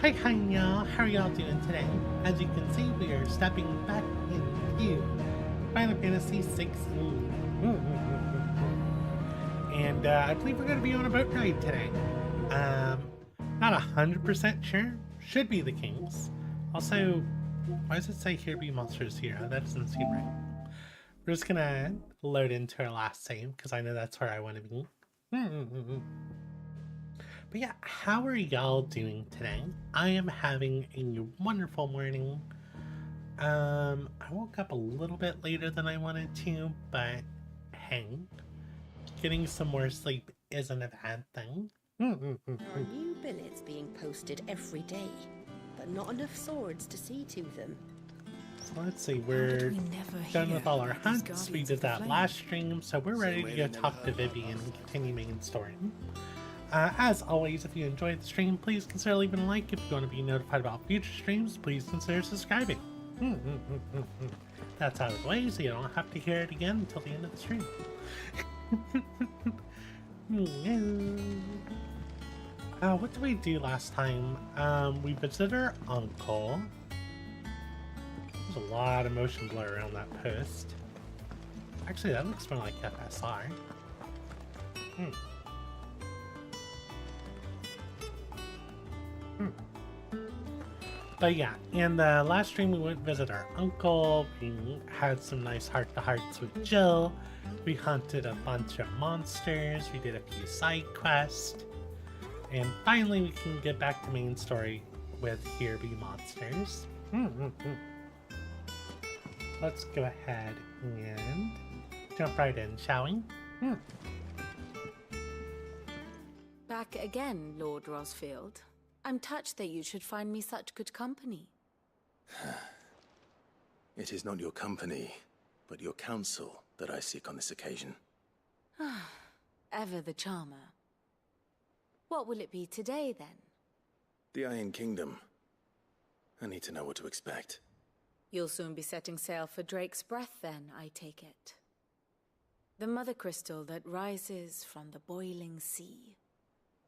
Hi y'all, how are y'all doing today? As you can see, we are stepping back into Final Fantasy XVI. And I believe we're going to be on a boat ride today. Not 100% sure, should be the Kings. Also, why does it say here be monsters here? That doesn't seem right. We're just going to load into our last save, because I know that's where I want to be. But yeah, how are y'all doing today? I am having a wonderful morning. I woke up a little bit later than I wanted to, but hey, getting some more sleep isn't a bad thing. There are new billets being posted every day, but not enough swords to see to them. So let's see, we're done with all our hunts. We did that last stream, so we're ready to go talk to Vivian and continue main story. As always, if you enjoyed the stream, please consider leaving a like. If you want to be notified about future streams, please consider subscribing. That's out of the way, so you don't have to hear it again until the end of the stream. What did we do last time? We visited our uncle. There's a lot of motion blur around that post. Actually, that looks more like FSR. But yeah, in the last stream we went visit our uncle, we had some nice heart-to-hearts with Jill, we hunted a bunch of monsters, we did a few side quests, and finally we can get back to main story with Here Be Monsters. Let's go ahead and jump right in, shall we? Back again, Lord Rosfield. I'm touched that you should find me such good company. It is not your company, but your counsel that I seek on this occasion. Ever the charmer. What will it be today, then? The Iron Kingdom. I need to know what to expect. You'll soon be setting sail for Drake's Breath, then, I take it. The mother crystal that rises from the boiling sea.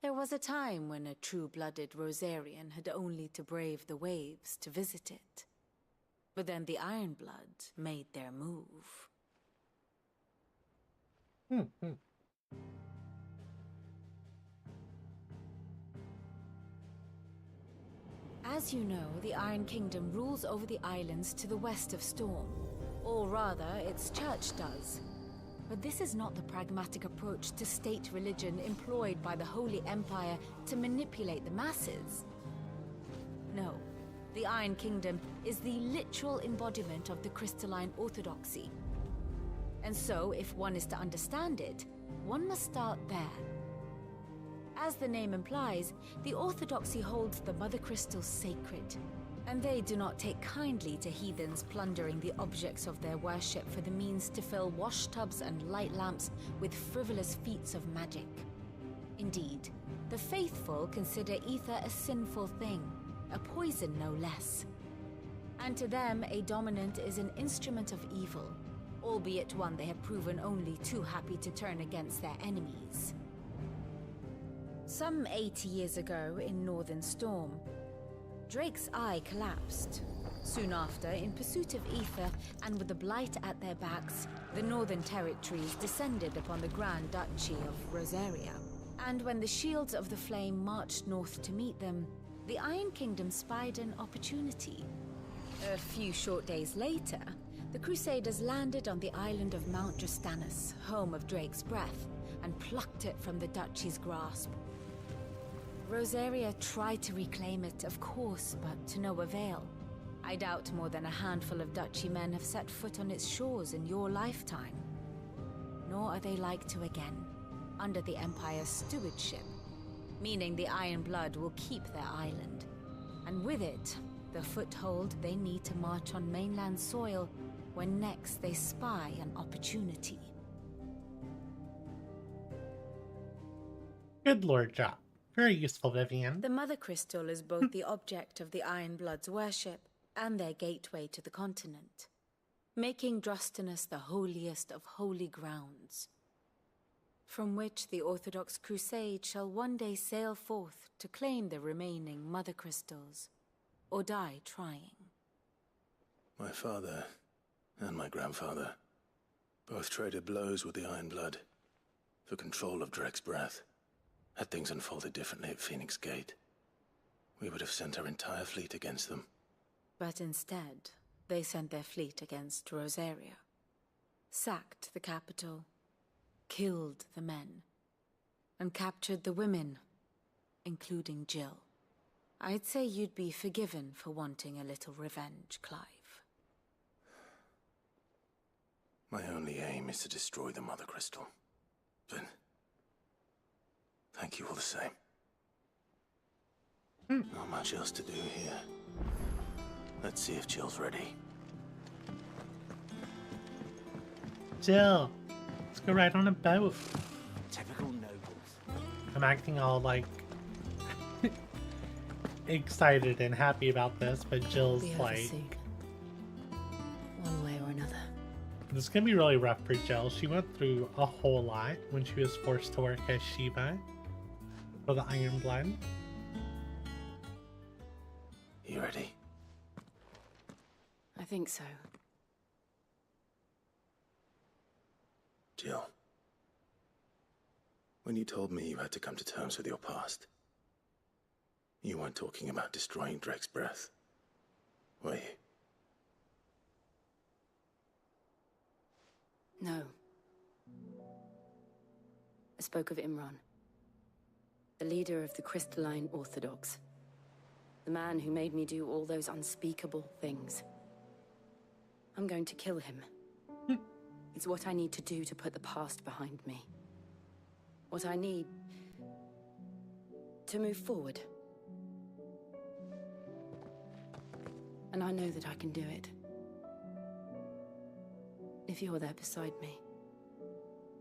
There was a time when a true-blooded Rosarian had only to brave the waves to visit it. But then the Ironblood made their move. As you know, the Iron Kingdom rules over the islands to the west of Storm. Or rather, its church does. But this is not the pragmatic approach to state religion employed by the Holy Empire to manipulate the masses. No, the Iron Kingdom is the literal embodiment of the crystalline orthodoxy. And so, if one is to understand it, one must start there. As the name implies, the orthodoxy holds the Mother Crystal sacred, and they do not take kindly to heathens plundering the objects of their worship for the means to fill washtubs and light lamps with frivolous feats of magic. Indeed, the faithful consider ether a sinful thing, a poison no less. And to them, a dominant is an instrument of evil, albeit one they have proven only too happy to turn against their enemies. Some 80 years ago in Northern Storm, Drake's eye collapsed. Soon after, in pursuit of ether and with the blight at their backs, the Northern Territories descended upon the Grand Duchy of Rosaria. And when the Shields of the Flame marched north to meet them, the Iron Kingdom spied an opportunity. A few short days later, the Crusaders landed on the island of Mount Justanus, home of Drake's Breath, and plucked it from the Duchy's grasp. Rosaria tried to reclaim it, of course, but to no avail. I doubt more than a handful of Duchy men have set foot on its shores in your lifetime. Nor are they like to again, under the Empire's stewardship, meaning the Iron Blood will keep their island. And with it, the foothold they need to march on mainland soil when next they spy an opportunity. Good Lord Job. Very useful, Vivian. The Mother Crystal is both the object of the Iron Blood's worship and their gateway to the continent, making Drostanus the holiest of holy grounds, from which the Orthodox Crusade shall one day sail forth to claim the remaining mother crystals, or die trying. My father and my grandfather both traded blows with the Iron Blood for control of Drek's breath. Had things unfolded differently at Phoenix Gate, we would have sent our entire fleet against them. But instead, they sent their fleet against Rosaria, sacked the capital, killed the men, and captured the women, including Jill. I'd say you'd be forgiven for wanting a little revenge, Clive. My only aim is to destroy the Mother Crystal. But thank you all the same. Not much else to do here. Let's see if Jill's ready. Jill, let's go ride on a boat. Typical nobles. I'm acting all like excited and happy about this, but Jill's Be over like, soon. One way or another. this is gonna be really rough for Jill. She went through a whole lot when she was forced to work as Shiva for the Iron Blood. You ready? I think so. Jill. When you told me you had to come to terms with your past, you weren't talking about destroying Drek's breath, were you? No. I spoke of Imran, the leader of the Crystalline Orthodox. The man who made me do all those unspeakable things. I'm going to kill him. It's what I need to do to put the past behind me. What I need to move forward. And I know that I can do it. If you're there beside me.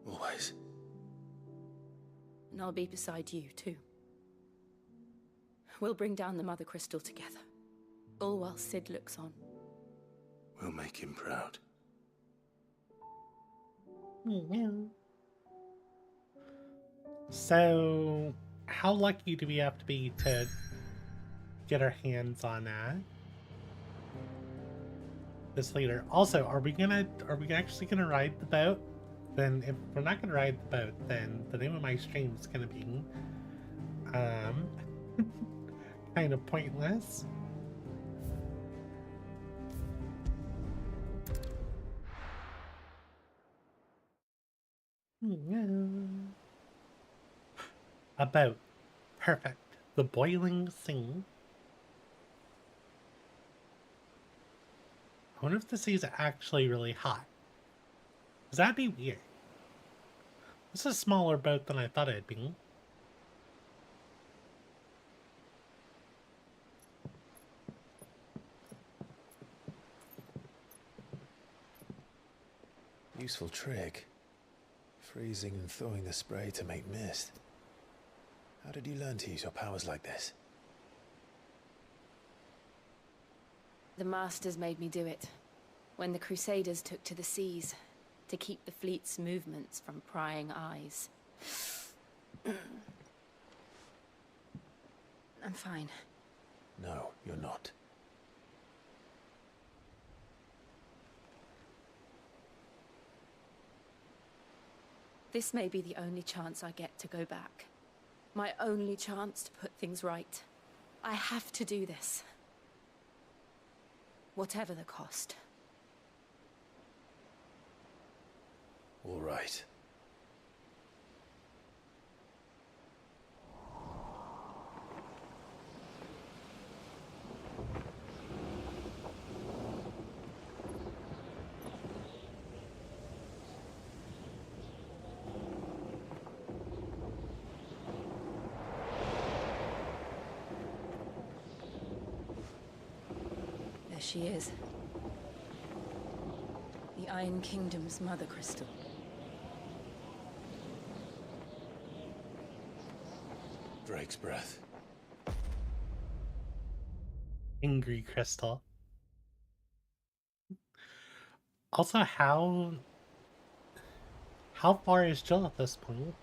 Always. And I'll be beside you, too. We'll bring down the Mother Crystal together. All while Sid looks on. We'll make him proud. So, how lucky do we have to be to get our hands on this leader? Also, are we actually gonna ride the boat? Then if we're not gonna ride the boat, then the name of my stream is gonna be kind of pointless. A boat. Perfect. The boiling sea. I wonder if the sea's actually really hot. 'Cause that'd be weird. This is a smaller boat than I thought it'd be. Useful trick. Freezing and thawing the spray to make mist. How did you learn to use your powers like this? The Masters made me do it. When the Crusaders took to the seas, to keep the fleet's movements from prying eyes. I'm fine. No, you're not. This may be the only chance I get to go back. My only chance to put things right. I have to do this. Whatever the cost. All right. There she is. The Iron Kingdom's Mother Crystal. Drake's breath. Angry crystal. Also, how far is Jill at this point?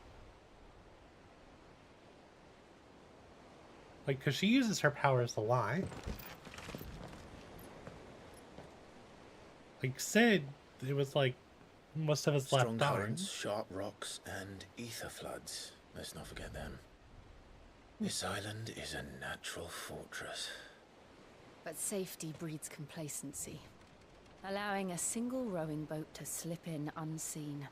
Like, because she uses her powers a lot. Like Sid, it was like most of his Strong left arm. currents, sharp rocks, and ether floods. Let's not forget them. This island is a natural fortress. But safety breeds complacency, allowing a single rowing boat to slip in unseen.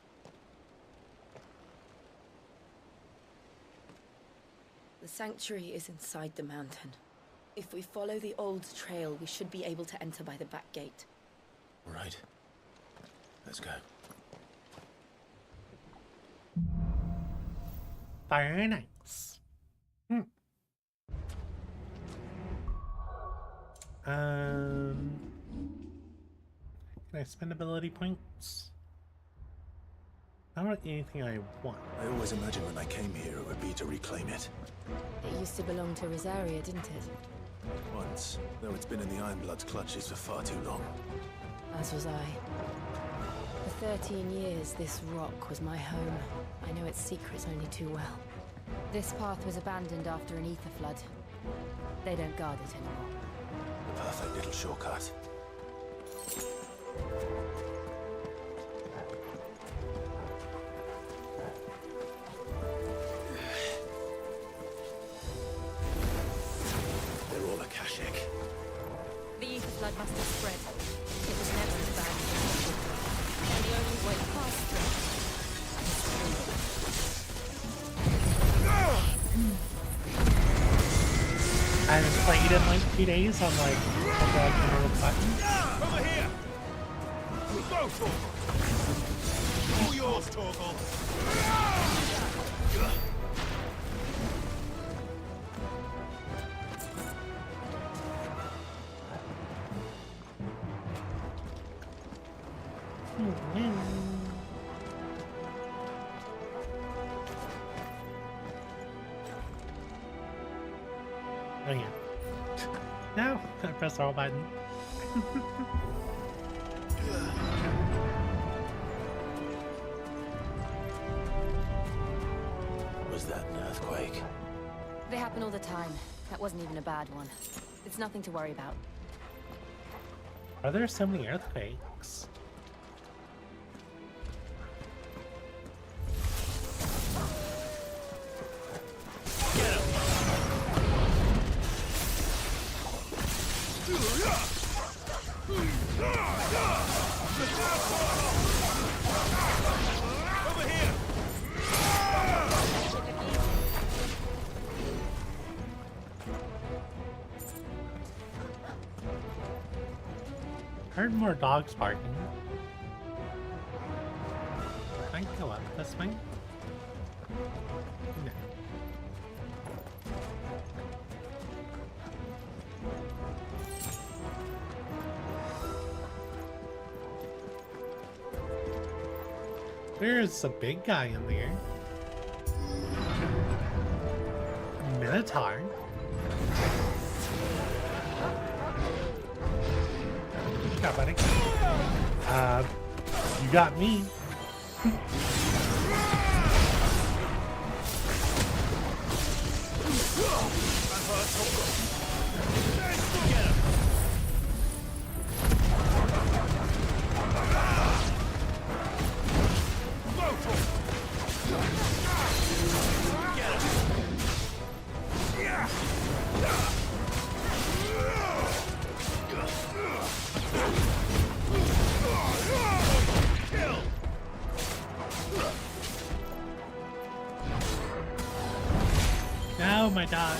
The sanctuary is inside the mountain. If we follow the old trail, we should be able to enter by the back gate. All right. Let's go. Very nice. Can I spend ability points? Not anything I want. I always imagined when I came here it would be to reclaim it. It used to belong to Rosaria, didn't it? Once, though it's been in the Ironblood's clutches for far too long. As was I. For 13 years, this rock was my home. I know its secrets only too well. This path was abandoned after an ether flood. They don't guard it anymore. The perfect little shortcut. They're all Akashic. The ether flood must have spread. It was never as bad as it should be. And the only way past it is through. I haven't played in like 2 days on like a normal button. Over here! Go, Torgal! All yours, Torgal! Oh yeah. No, I press the wrong button. Was that an earthquake? They happen all the time. That wasn't even a bad one. It's nothing to worry about. Are there so many earthquakes? Over here! Heard more dogs barking. Can I go up this way? No. There's a big guy in there. Minotaur. What you got, buddy? You got me. No, my dog.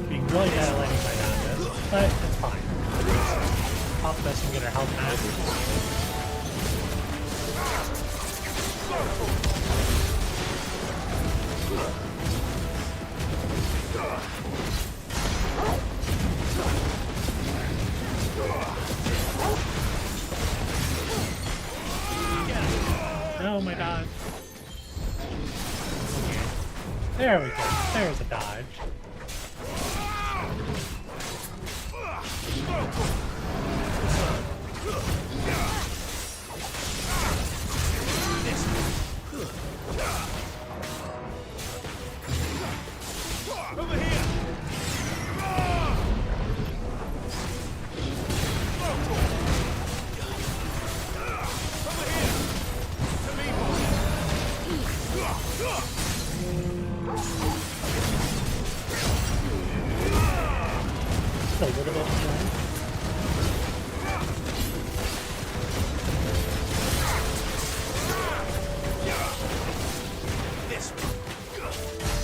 Being really bad at letting my dog do, but it's fine. I'll best and get her health back. No, my dog. There we go. There's a dodge. Over here! Over here! To me, boy! A little bit more. This one.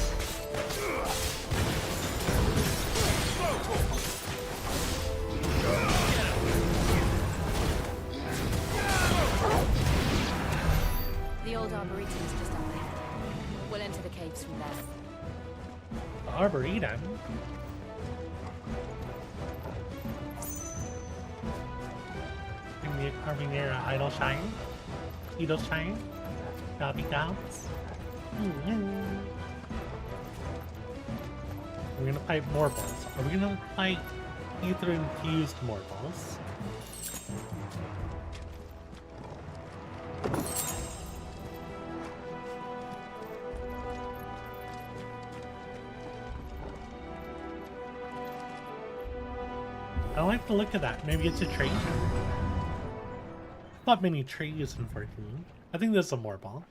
The old arboretum is just up ahead. We'll enter the caves from there. The Arboretum. Are we near Idle Shine? Idle Shine? Gobby Gobs? We're gonna fight Morbles. Are we gonna fight Ether infused Morbles? I don't like the look of that. Maybe it's a tree. Not many trees in 14. I think there's a Morball.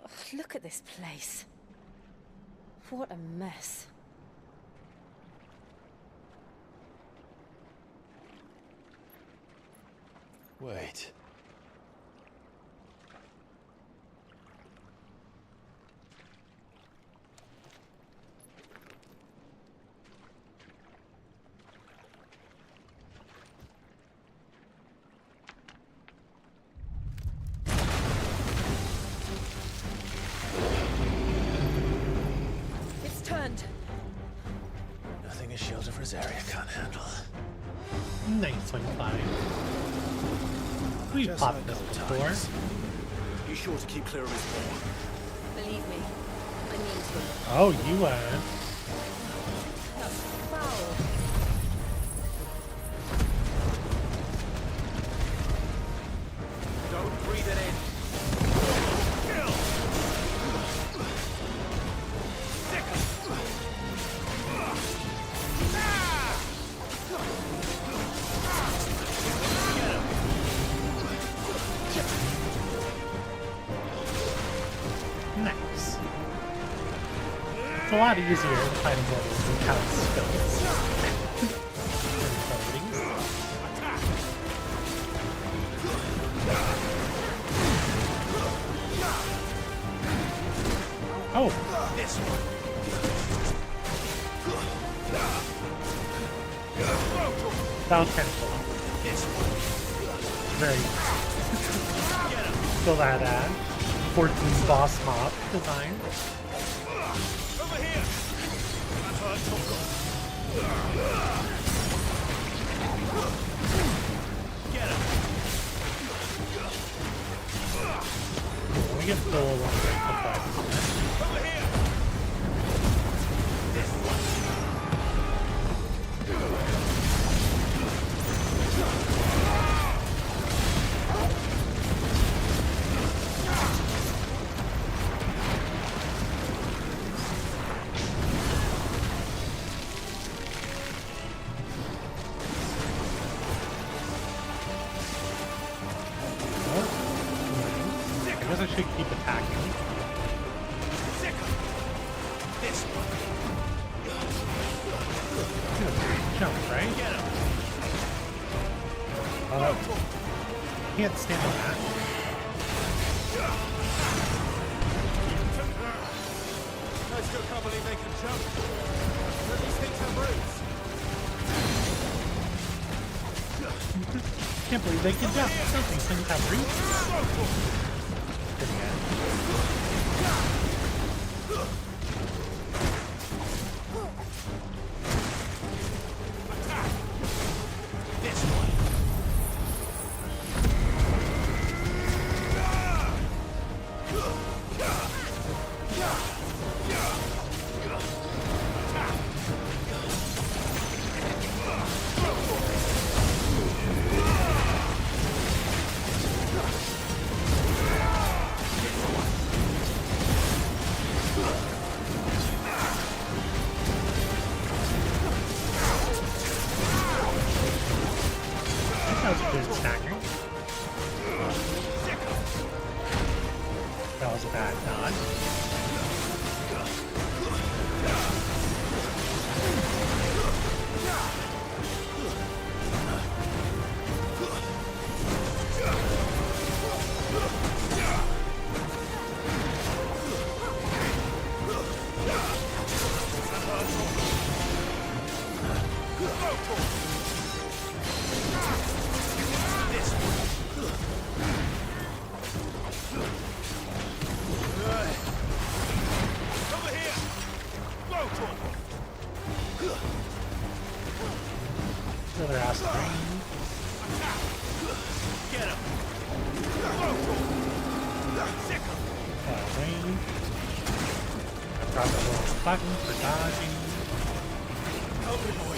Ugh, look at this place. What a mess. Wait. It's turned. Nothing a shelter for his area can't handle. Nice one, Clive. We've Just popped like this old before. times. Be sure to keep clear of his wall. Believe me, I mean to. Oh, you, That's foul. Don't breathe it in. Kill! Stick 'em. Get 'em. nice. It's a lot easier to find Morbles than count skills. Oh, This one. that was kind of cool. This one. Very Get 'em. still that 14 boss mob design. Over here. That's our Torgal. Get 'em. Let me get full on the Over here. This one. I guess I should keep attacking. Stick 'em. This one. Jump, right? Get 'em. Can't stand on that. I still can't believe they can jump. But these things have roots. Can't believe they can jump. Some things have roots. Pretty good. This one. That was a bad dodge. Another acid rain. Get him! Rain. I dropped a little button for dodging. Help me, boy.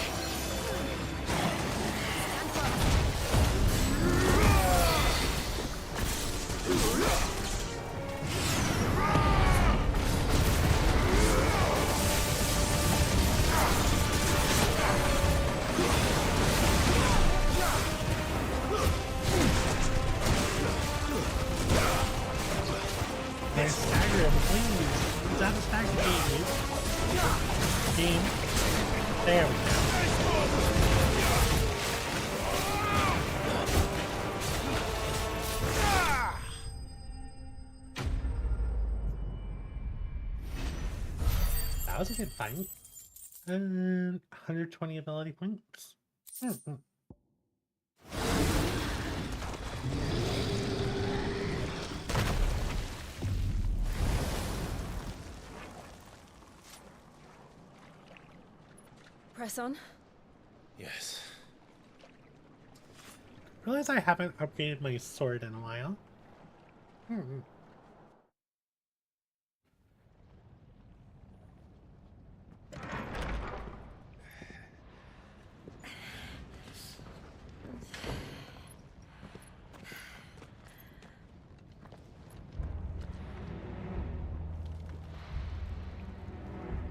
And stagger him, please. He's out of stagger game. There we go. That was a good fight. And 120 ability points. Press on. Yes. Realize I haven't upgraded my sword in a while.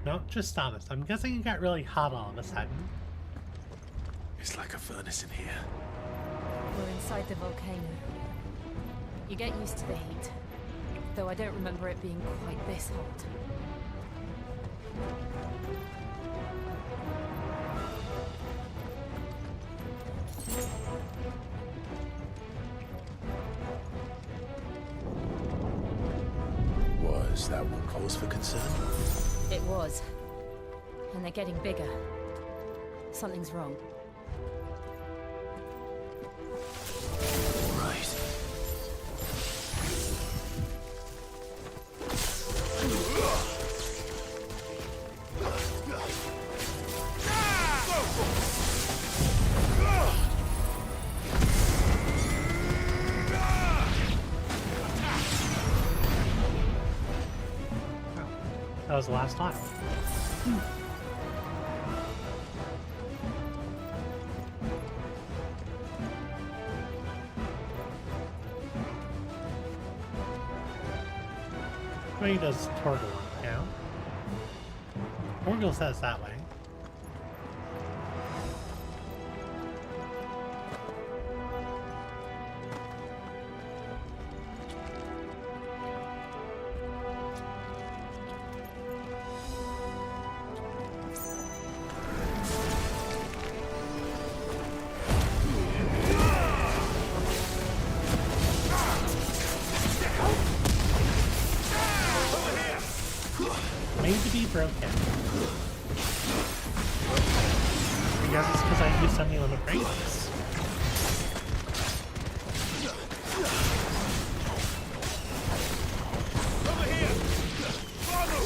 No, just honest. I'm guessing it got really hot all of a sudden. It's like a furnace in here. We're inside the volcano. You get used to the heat, though I don't remember it being quite this hot. Was that one cause for concern? It was. And they're getting bigger. Something's wrong. Right. That was the last time. He does Torgal now. Torgal says that way. Made to be broken. I guess it's because I used something on the brakes. Over here! Follow!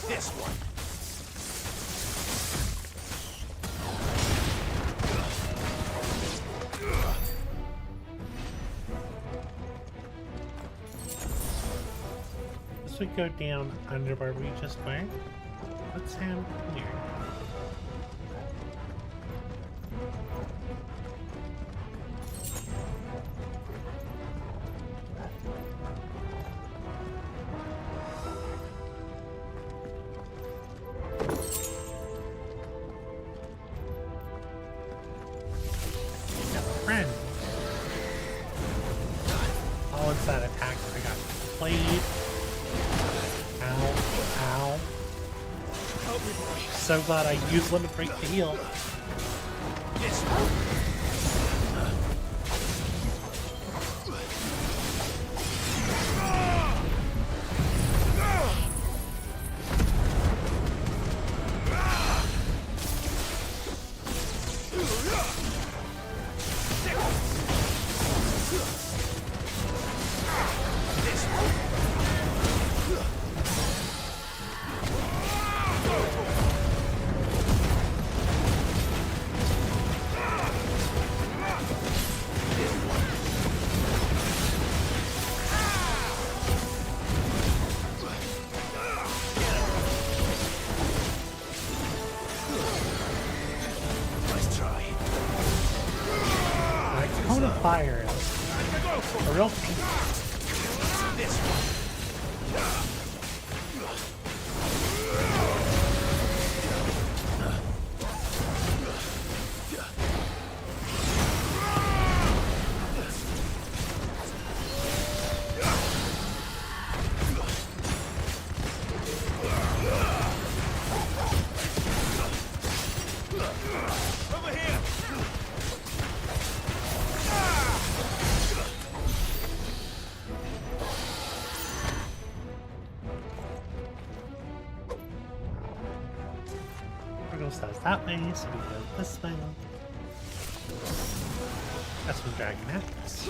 This one. This would go down under where we just were. What's him here? Got a friend. against that attack. I got played. Ow. Ow. Help me, boy. So glad I used Limit Break to heal. Yes. Fire is a real pain. That way, so we go this way. That's from Dragon Axe.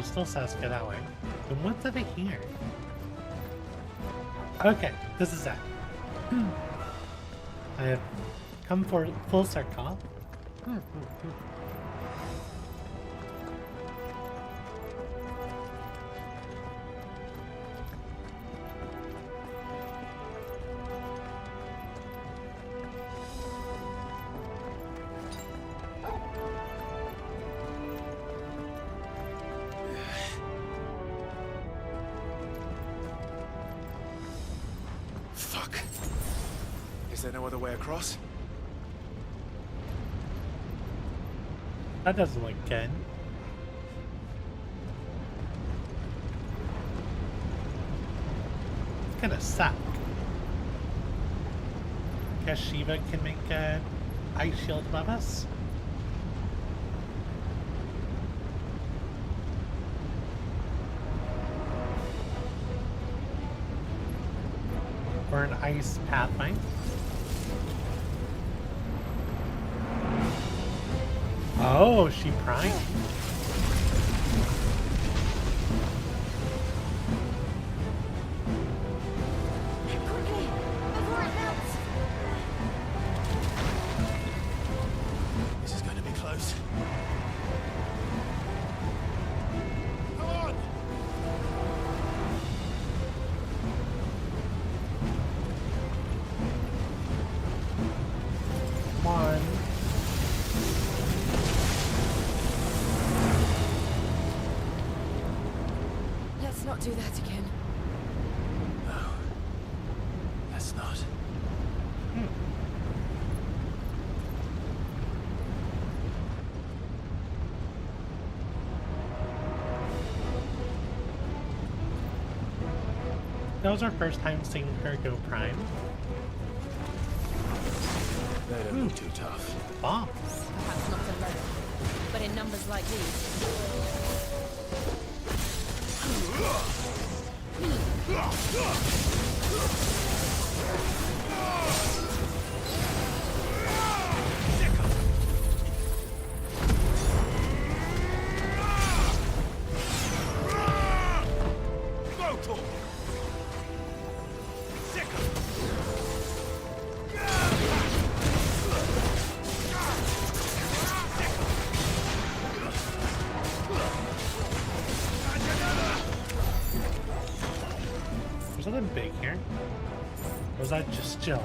Still Sasuke that way. Then what did I hear? Okay, this is that. I have come for full circle. Is there no other way across? That doesn't look good. It's gonna suck. Guess Shiva can make a ice shield above us. Or an ice pathfinder. Oh, she primed. Quickly, before it melts. This is going to be close. Come on! Come on. Let's not do that again. No. Let's not. That was our first time seeing her go prime. They don't look too tough. Bombs. Perhaps not alone, but in numbers like these. Go, Careful! Sicker! Was something big here? Or was that just Jill?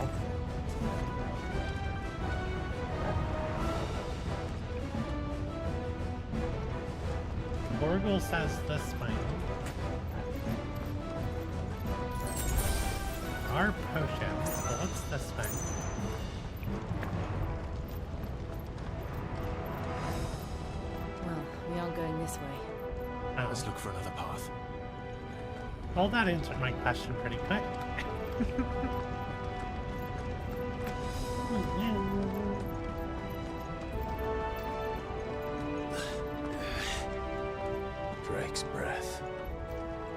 Torgal says this way. Our potions, so what's this way? Well, we aren't going this way. Oh. Let's look for another path. Well, that answered my question pretty quick. Drake's breath.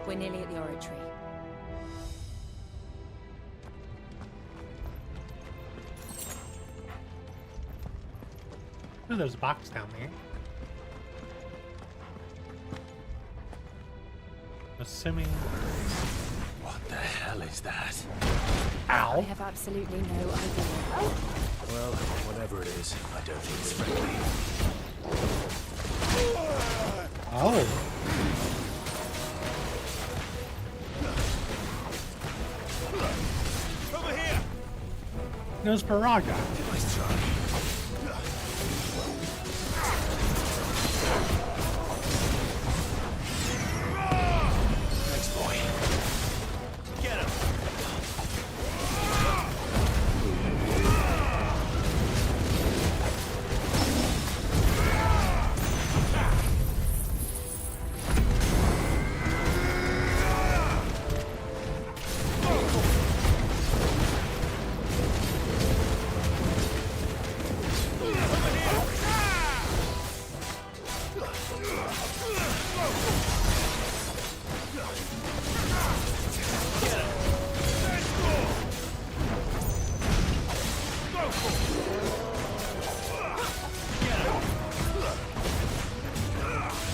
We're nearly at the oratory. Ooh, there's a box down there. Assuming... What the hell is that? I Ow! have absolutely no idea. Well, whatever it is, I don't think it's friendly. Oh! Over here! Nosferatu. Nice try. Thanks, boy. Get him!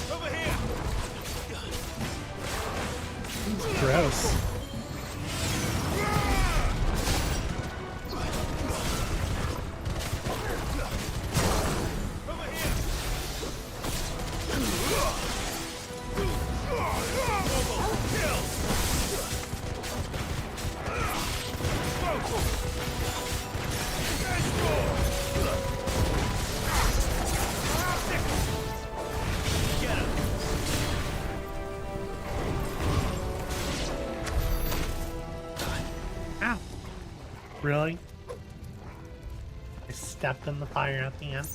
Over here! Gross. Over here! Kill! Get him! Ow! Really? I stepped in the fire at the end.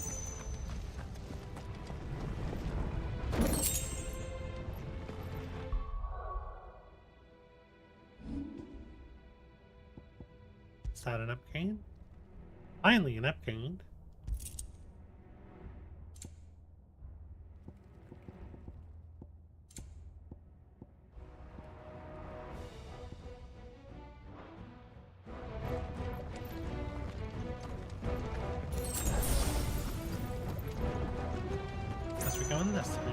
Is that an upgrade? Finally an upgrade. Guess we're going this way.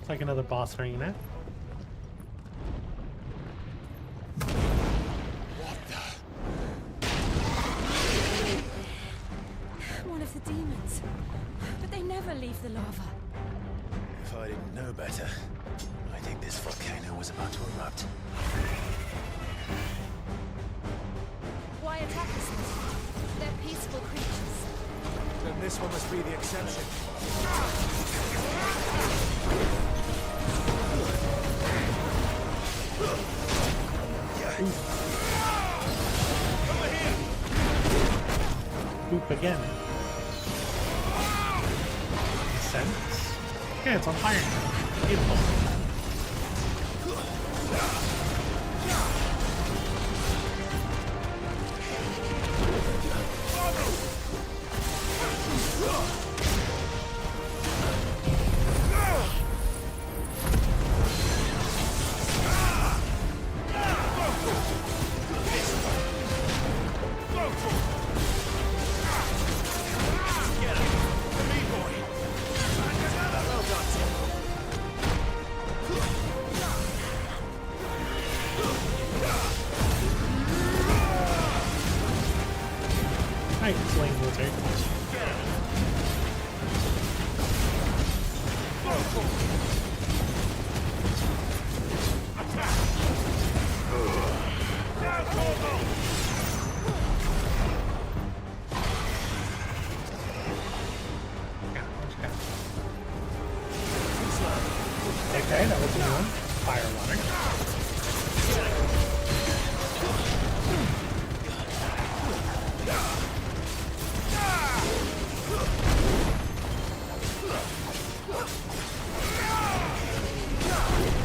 It's like another boss arena. One of the demons. But they never leave the lava. If I didn't know better, I think this volcano was about to erupt. Why attack us? They're peaceful creatures. Then this one must be the exception. Over here! Poop again. Sense? Okay, it's on fire now. Beautiful. flame wizard. Okay, that was a new one. Fire water.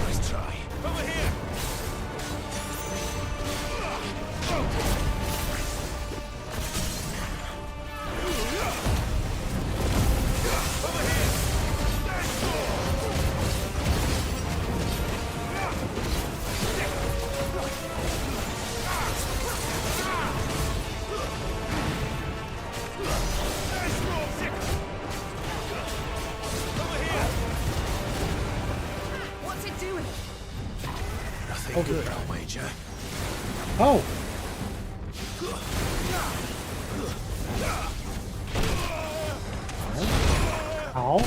Nice try. Over here! What's it doing? Nothing good, I'll wager. Oh! Ow.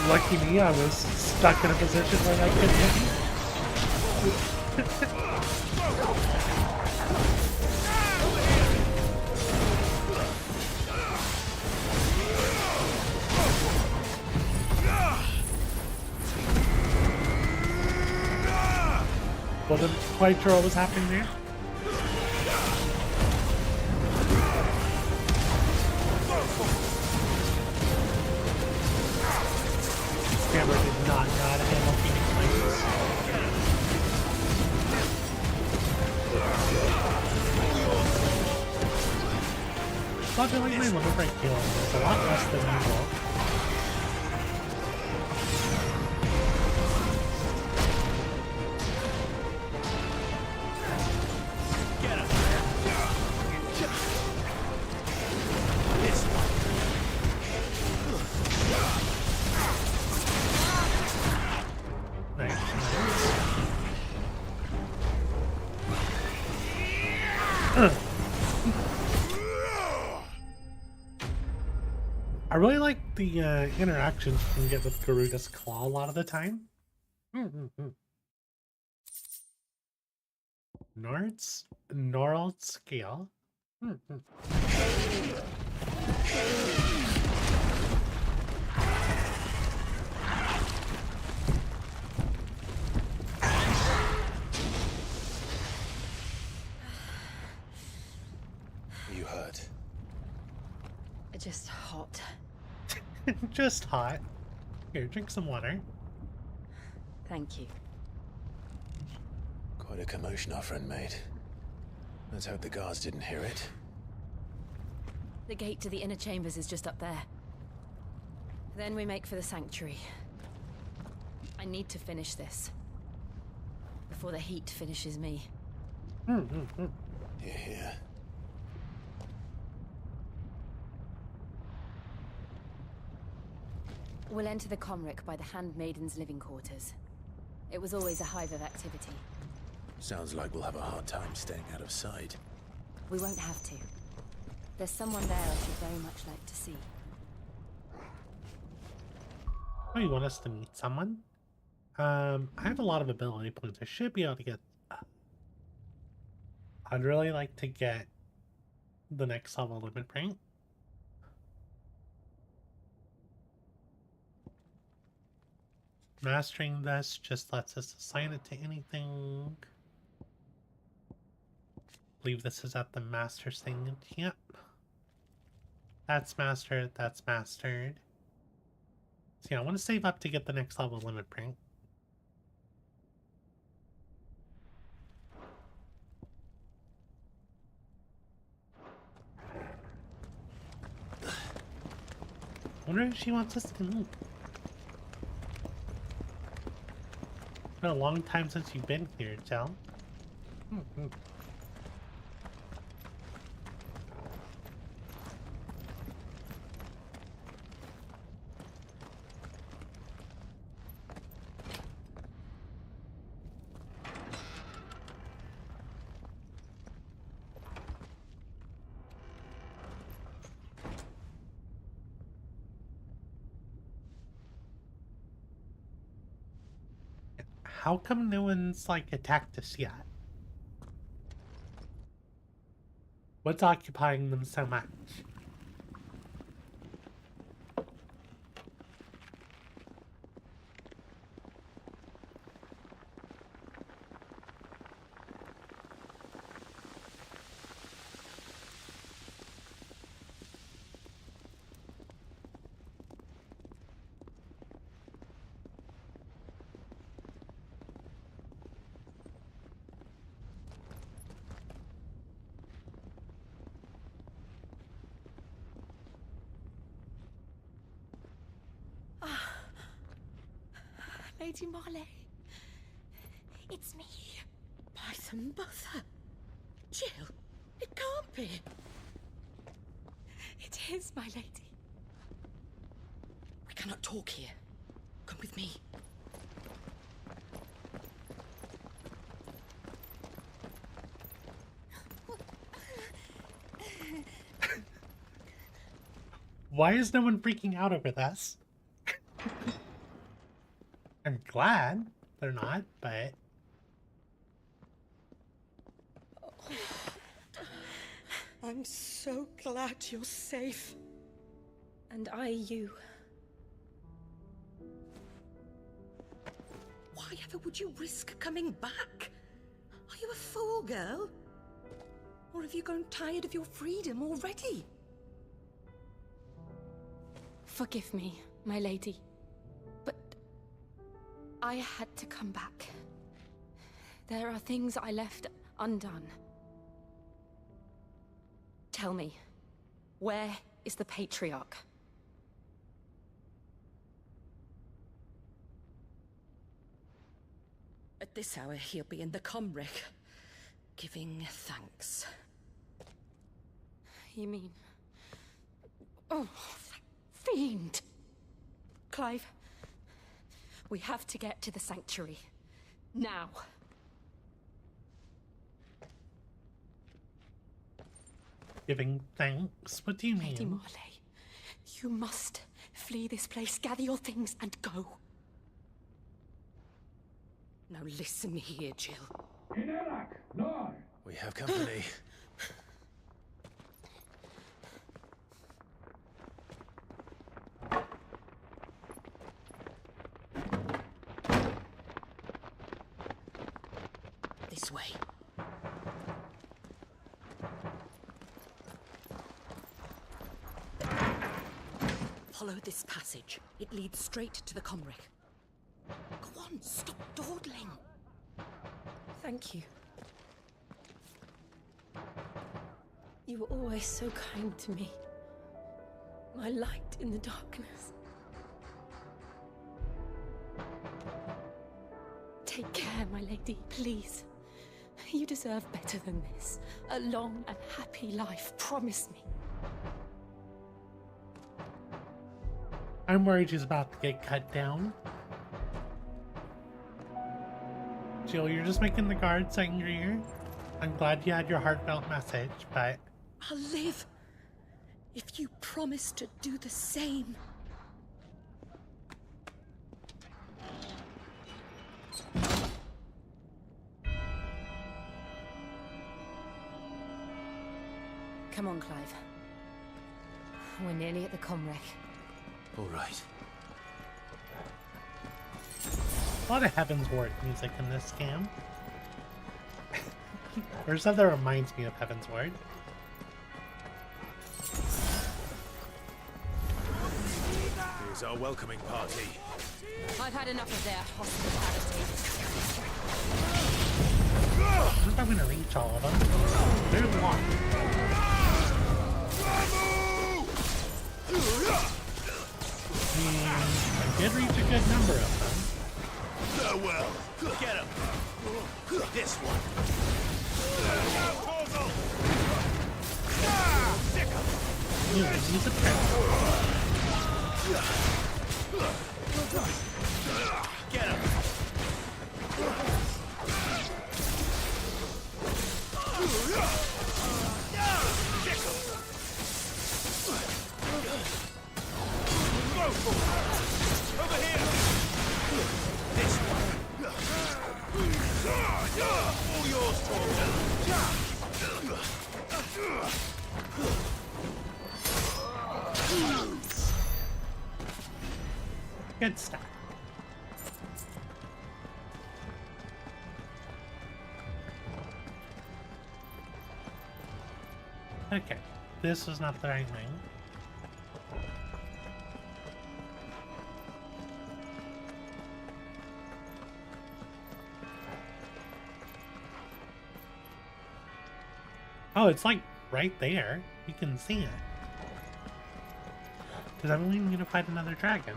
Lucky me, I was stuck in a position where I couldn't hit you. Wasn't quite sure what was happening there. Camera did not know how to handle Phoenix Flames. Thought that like my limit break healing was a lot less than usual. I really like the interactions you can get with Garuda's Claw a lot of the time. Norald Scale. You hurt. Just hot. Just hot. Here, drink some water. Thank you. Quite a commotion our friend made. Let's hope the guards didn't hear it. The gate to the inner chambers is just up there. Then we make for the sanctuary. I need to finish this. Before the heat finishes me. Hear, hear. We'll enter the Comric by the Handmaiden's living quarters. It was always a hive of activity. Sounds like we'll have a hard time staying out of sight. We won't have to. There's someone there I should very much like to see. Oh, you want us to meet someone? I have a lot of ability points. I should be able to get... I'd really like to get the next level limit break. Mastering this just lets us assign it to anything. Believe this is at the master's thing. Yep. That's mastered. That's mastered. So yeah, I want to save up to get the next level limit break. I wonder if she wants us to meet. It's been a long time since you've been here, Jel. How come no one's, like, attacked us yet? What's occupying them so much? Lady Marley. It's me. By some mother. Jill, it can't be. It is, my lady. We cannot talk here. Come with me. Why is no one freaking out over this? I'm glad they're not, but... I'm so glad you're safe. And I you. Why ever would you risk coming back? Are you a fool, girl? Or have you grown tired of your freedom already? Forgive me, my lady. But I had to come back. There are things I left undone. Tell me, where is the Patriarch? At this hour, he'll be in the Comrick, giving thanks. You mean... Oh, that fiend! Clive, we have to get to the sanctuary. Now. Giving thanks? What do you mean? Lady Marley, you must flee this place, gather your things, and go. Now listen here, Jill. We have company. This way. Follow this passage. It leads straight to the Comrick. Go on, stop dawdling. Thank you. You were always so kind to me. My light in the darkness. Take care, my lady, please. You deserve better than this. A long and happy life, promise me. I'm worried she's about to get cut down. Jill, you're just making the guards angrier. I'm glad you had your heartfelt message, but... I'll live if you promise to do the same. Come on, Clive. We're nearly at the Comrick. All right. A lot of Heaven's Ward music in this game. Or something that reminds me of Heaven's Ward. Here's our welcoming party. I've had enough of their hospitality. I think I'm gonna reach all of them. There's one. I did reach a good number of them. Farewell. Get him. This one. Torgal. Stick him. He's a prince. Get him. Kick him. Go for it. Over here. This one. Good stuff. Okay, this was not the right thing. Oh, it's like right there. You can see it. Because I'm only going to fight another dragon.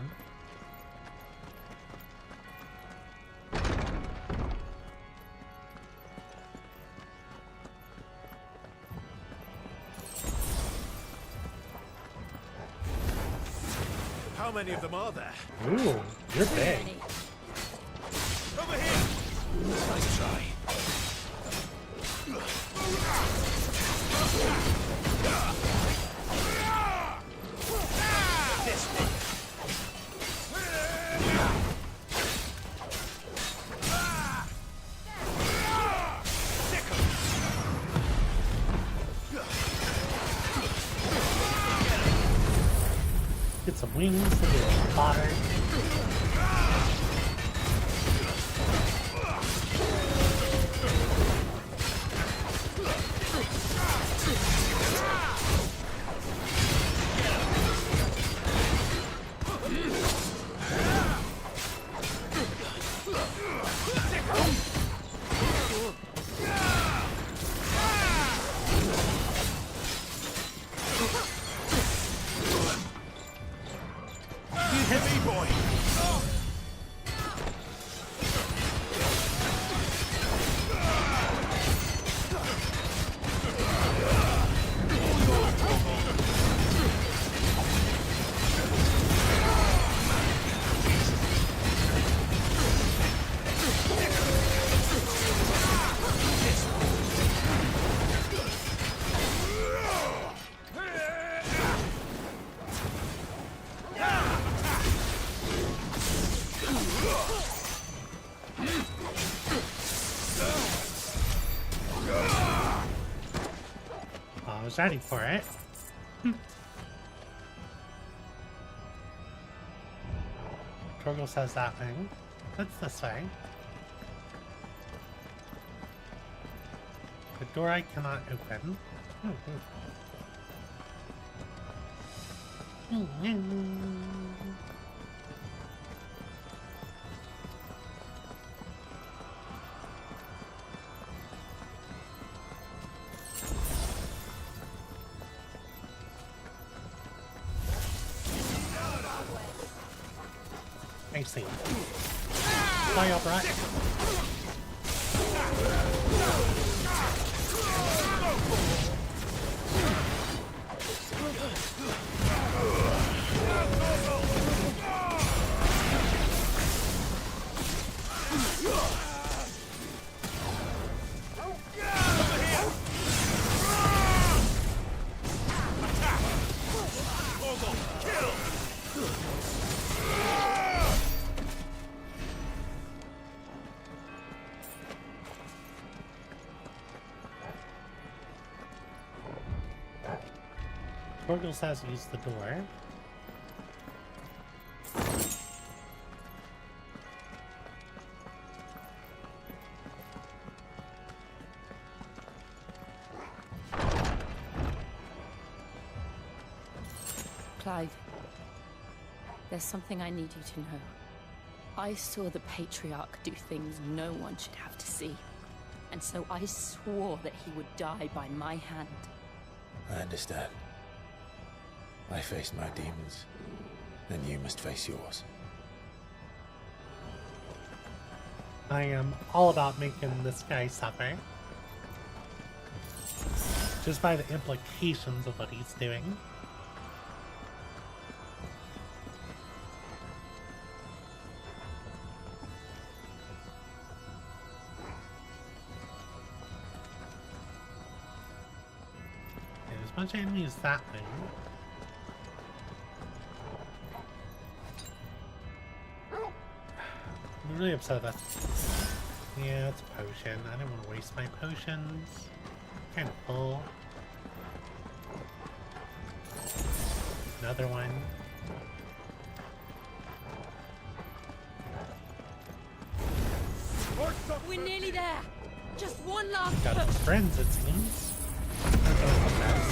How many of them are there? Ooh, you're big. Over here! Nice try. This way. Get some wings to get fodder. I was ready for it. Torgal says that thing. That's this way. The door I cannot open. I see. Fly up, right? Torgal says use the door. Clive, there's something I need you to know. I saw the Patriarch do things no one should have to see. And so I swore that he would die by my hand. I understand. I face my demons, then you must face yours. I am all about making this guy suffer. Just by the implications of what he's doing. There's a bunch of enemies that way. I'm really upset that. Yeah, it's a potion. I don't want to waste my potions. Kind of full. Another one. We're nearly there. Just one last Got push. friends, it seems. That's always a mess.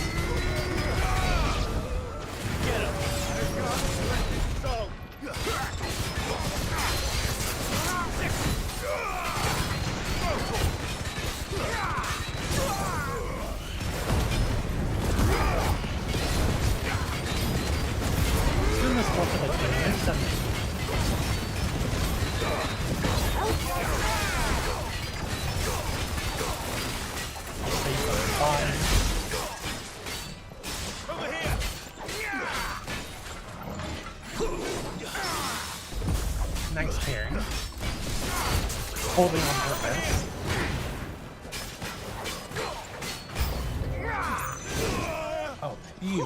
Get him! I've got splendid soul! Doing this more for the damage than Over here! nice parry. Holding on purpose. Oh, you.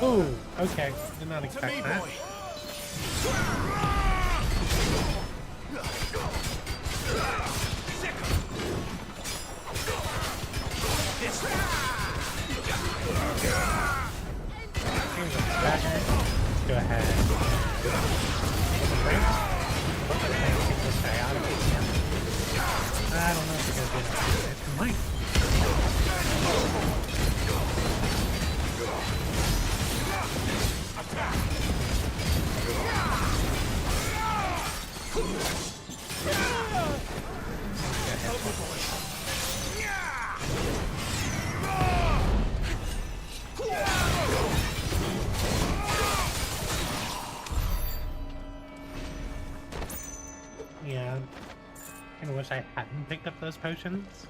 Ooh, okay. Did not expect that. Here's a dagger. Go ahead. Take this guy out of it. I don't know if you're gonna do it. It might. Yeah, I kinda wish I hadn't picked up those potions.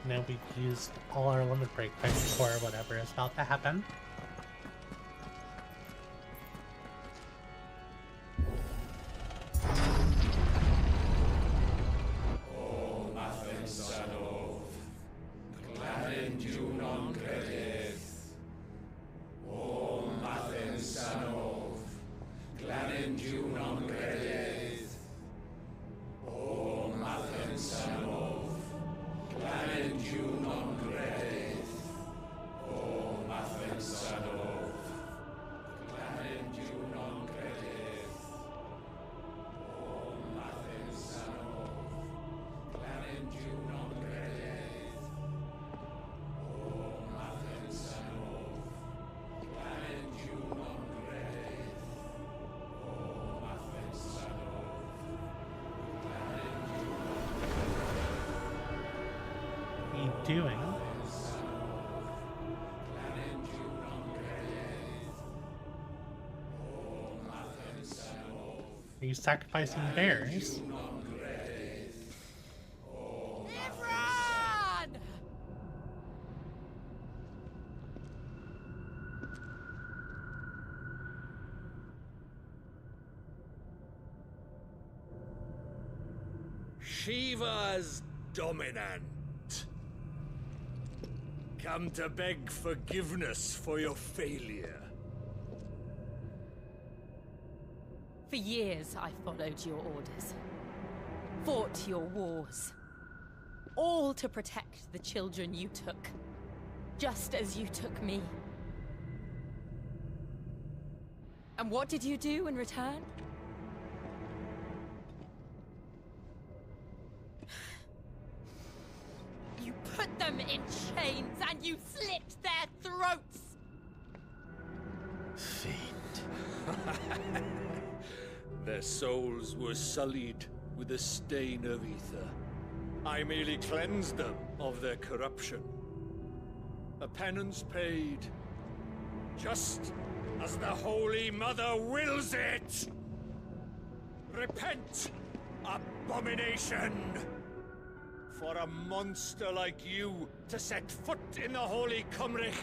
Now we've used all our limit break for whatever is about to happen. Doing? Are you sacrificing bears? Run! Shiva's dominant. Come to beg forgiveness for your failure. For years, I followed your orders. Fought your wars. All to protect the children you took. Just as you took me. And what did you do in return? You put them in chains and you slit their throats! Fiend. Their souls were sullied with the stain of ether. I merely cleansed them of their corruption. A penance paid, just as the Holy Mother wills it! Repent, abomination! For a monster like you to set foot in the Holy Cymric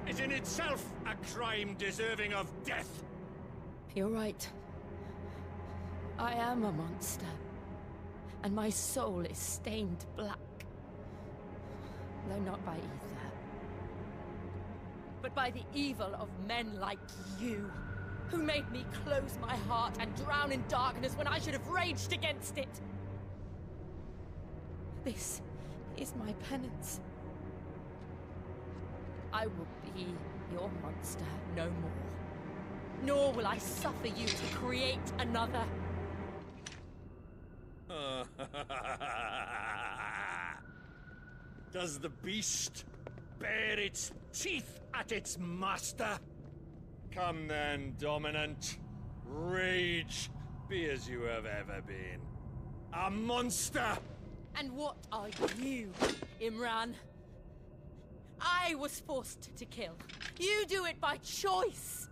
is in itself a crime deserving of death! You're right. I am a monster. And my soul is stained black. Though not by ether. But by the evil of men like you, who made me close my heart and drown in darkness when I should have raged against it. This is my penance. I will be your monster no more. nor will I suffer you to create another. Does the beast bare its teeth at its master? Come then, Dominant. Rage, be as you have ever been. A monster! And what are you, Imran? I was forced to kill. You do it by choice.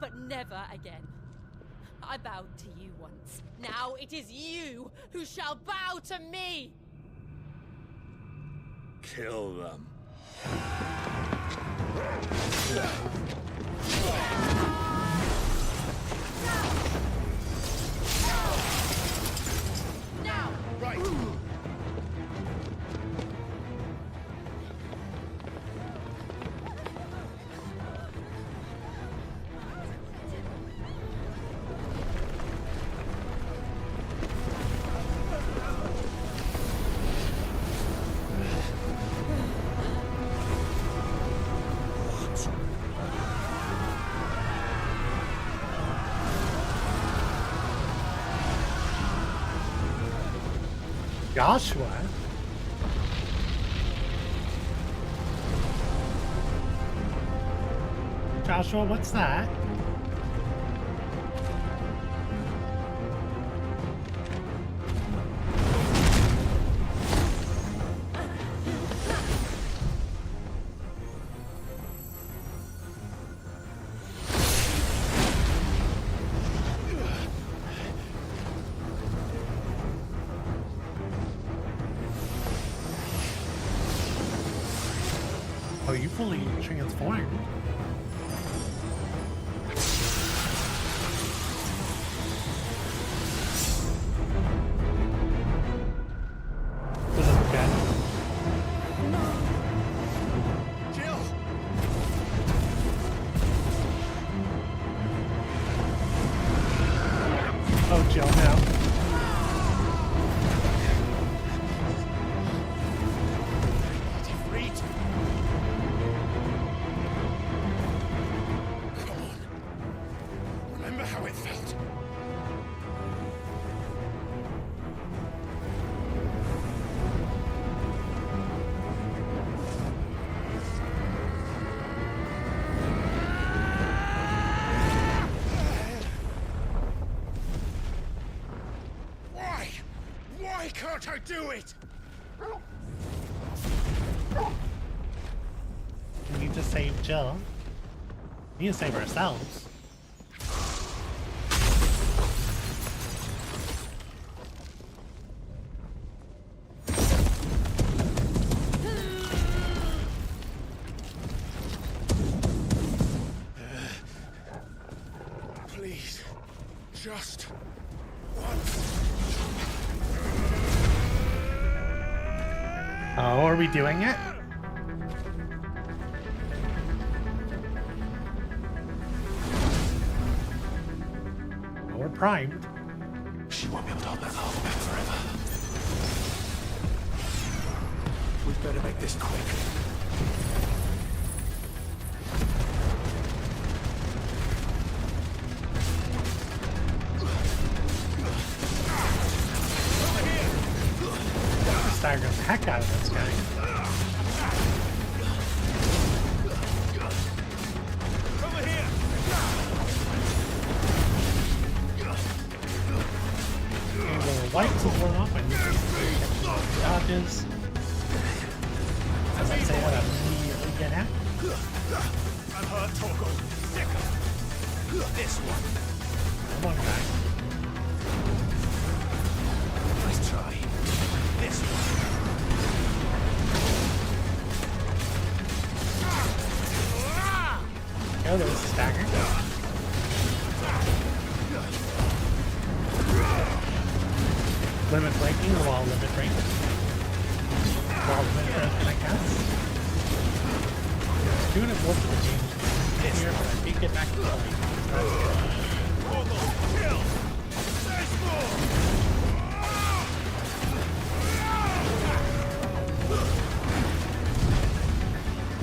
But never again. I bowed to you once. Now it is you who shall bow to me! Kill them. Now! Right. Joshua? Joshua, what's that? Oh, you fully transformed. Was it good? Jill! Oh, Jill, now. Ifrit! Come on. Remember how it felt? Why? Why can't I do it? We need to save Jill. We need to save ourselves. Please. Just once. Oh, are we doing it? Oh, we're primed. She won't be able to hold that whole back forever. We'd better make this quick. Staggers the heck out of this guy. Over here! And the lights will blow up and dodges. As I say, what immediately get at. I'm hurt, Torgal. This one. Come on, guy. Nice try. This one. Oh, there's a stagger. Limit breaking while limit breaking. While limit breaking, I guess. Doing it more for the game here, but I did get back to the point. Kill! There's more!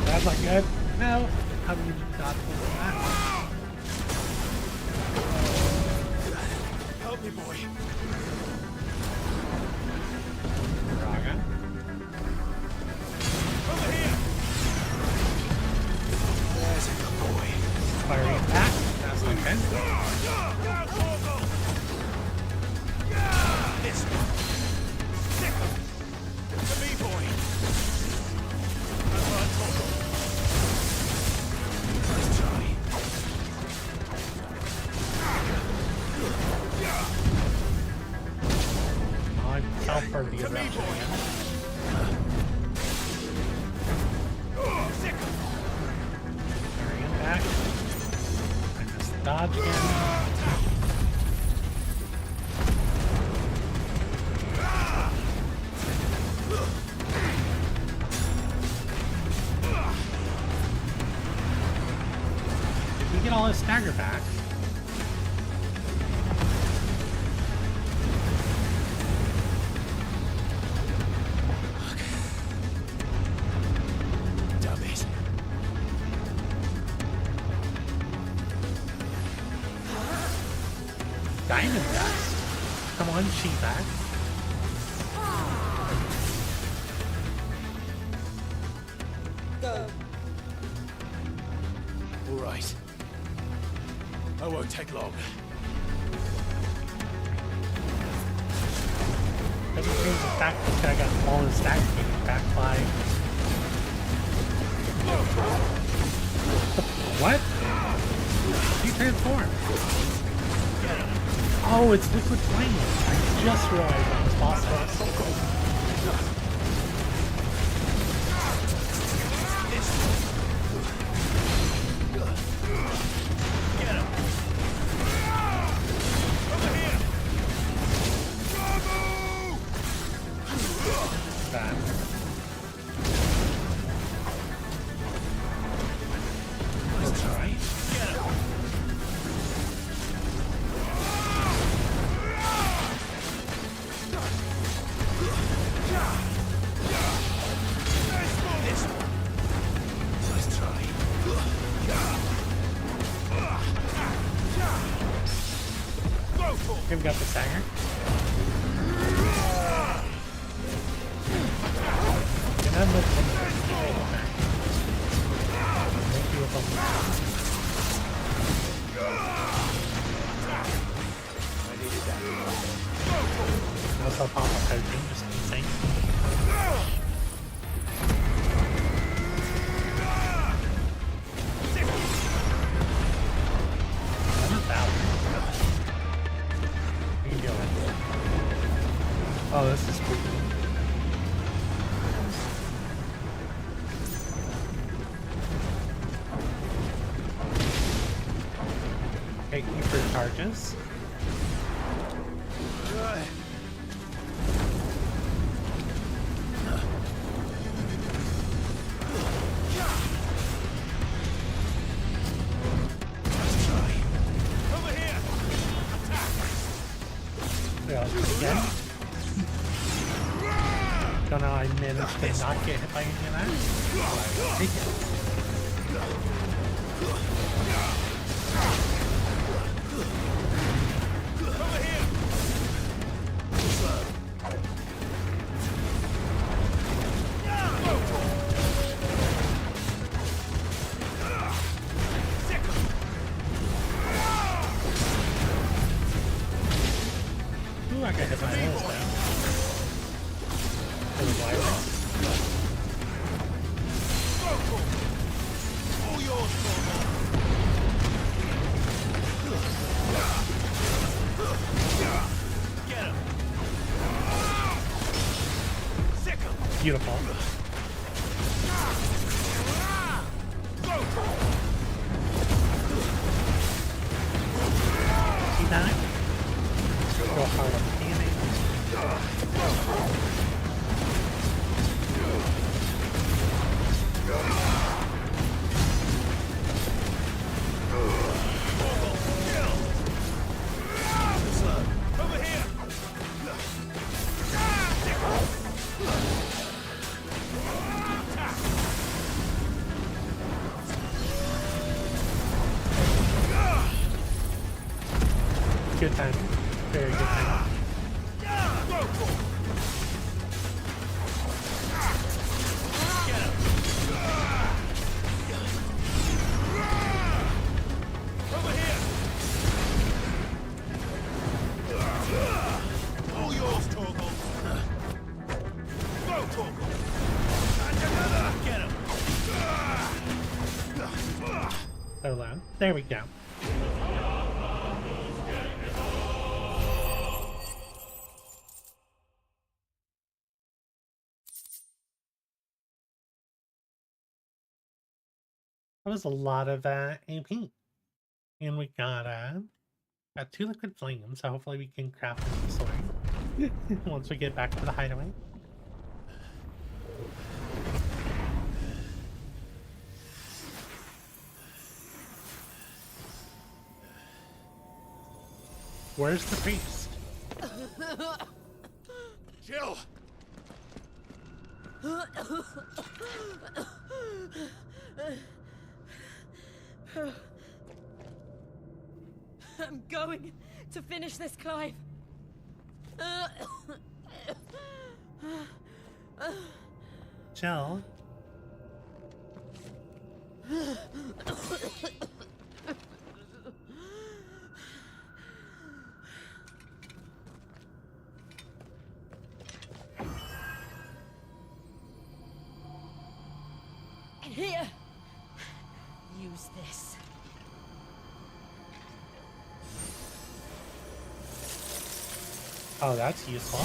That's not good. No. How do you dodge that? me, boy. Raga. Over here. There's a good boy. Fiery attack. That's okay. This one. Stick 'em. To me, boy. That's right, Torgal. Nice try. I fell for the To me, eruption boy. again. Stick 'em. Fiery attack. I just dodged him. Did we get all his stagger back? Damn it. Diamond dust. Come on, Sheepak. All right. I won't take long. Doesn't change the fact this guy got all his stagger back by. What? He transformed. Oh, it's liquid flame. I just realized that was possible. Get him. Over here. Bad. Nice try. Get him. This one. Nice try. Go for it. We've got the stagger. Can I look from the Thank you with also pop up coaching, just insane. Oh, this is spooky. Okay, Ifrit charges. Yeah, again. Don't know how I managed to not get hit by any of that. Take it. Ooh, I got hit by those though. For the virus. All yours, Torgal. Get him. Sick him. Beautiful. See that? Go hard on the damage. Over here. Good time. Very good thing. Over here! All yours, Torgal! Go, Torgal! And another! Get him! So loud. There we go. That was a lot of AP. And we got 2 liquid flames, so hopefully we can craft a sword once we get back to the hideaway. Where's the priest? Jill! I'm going to finish this, Clive. Jill? Here. Use this. Oh, that's useful.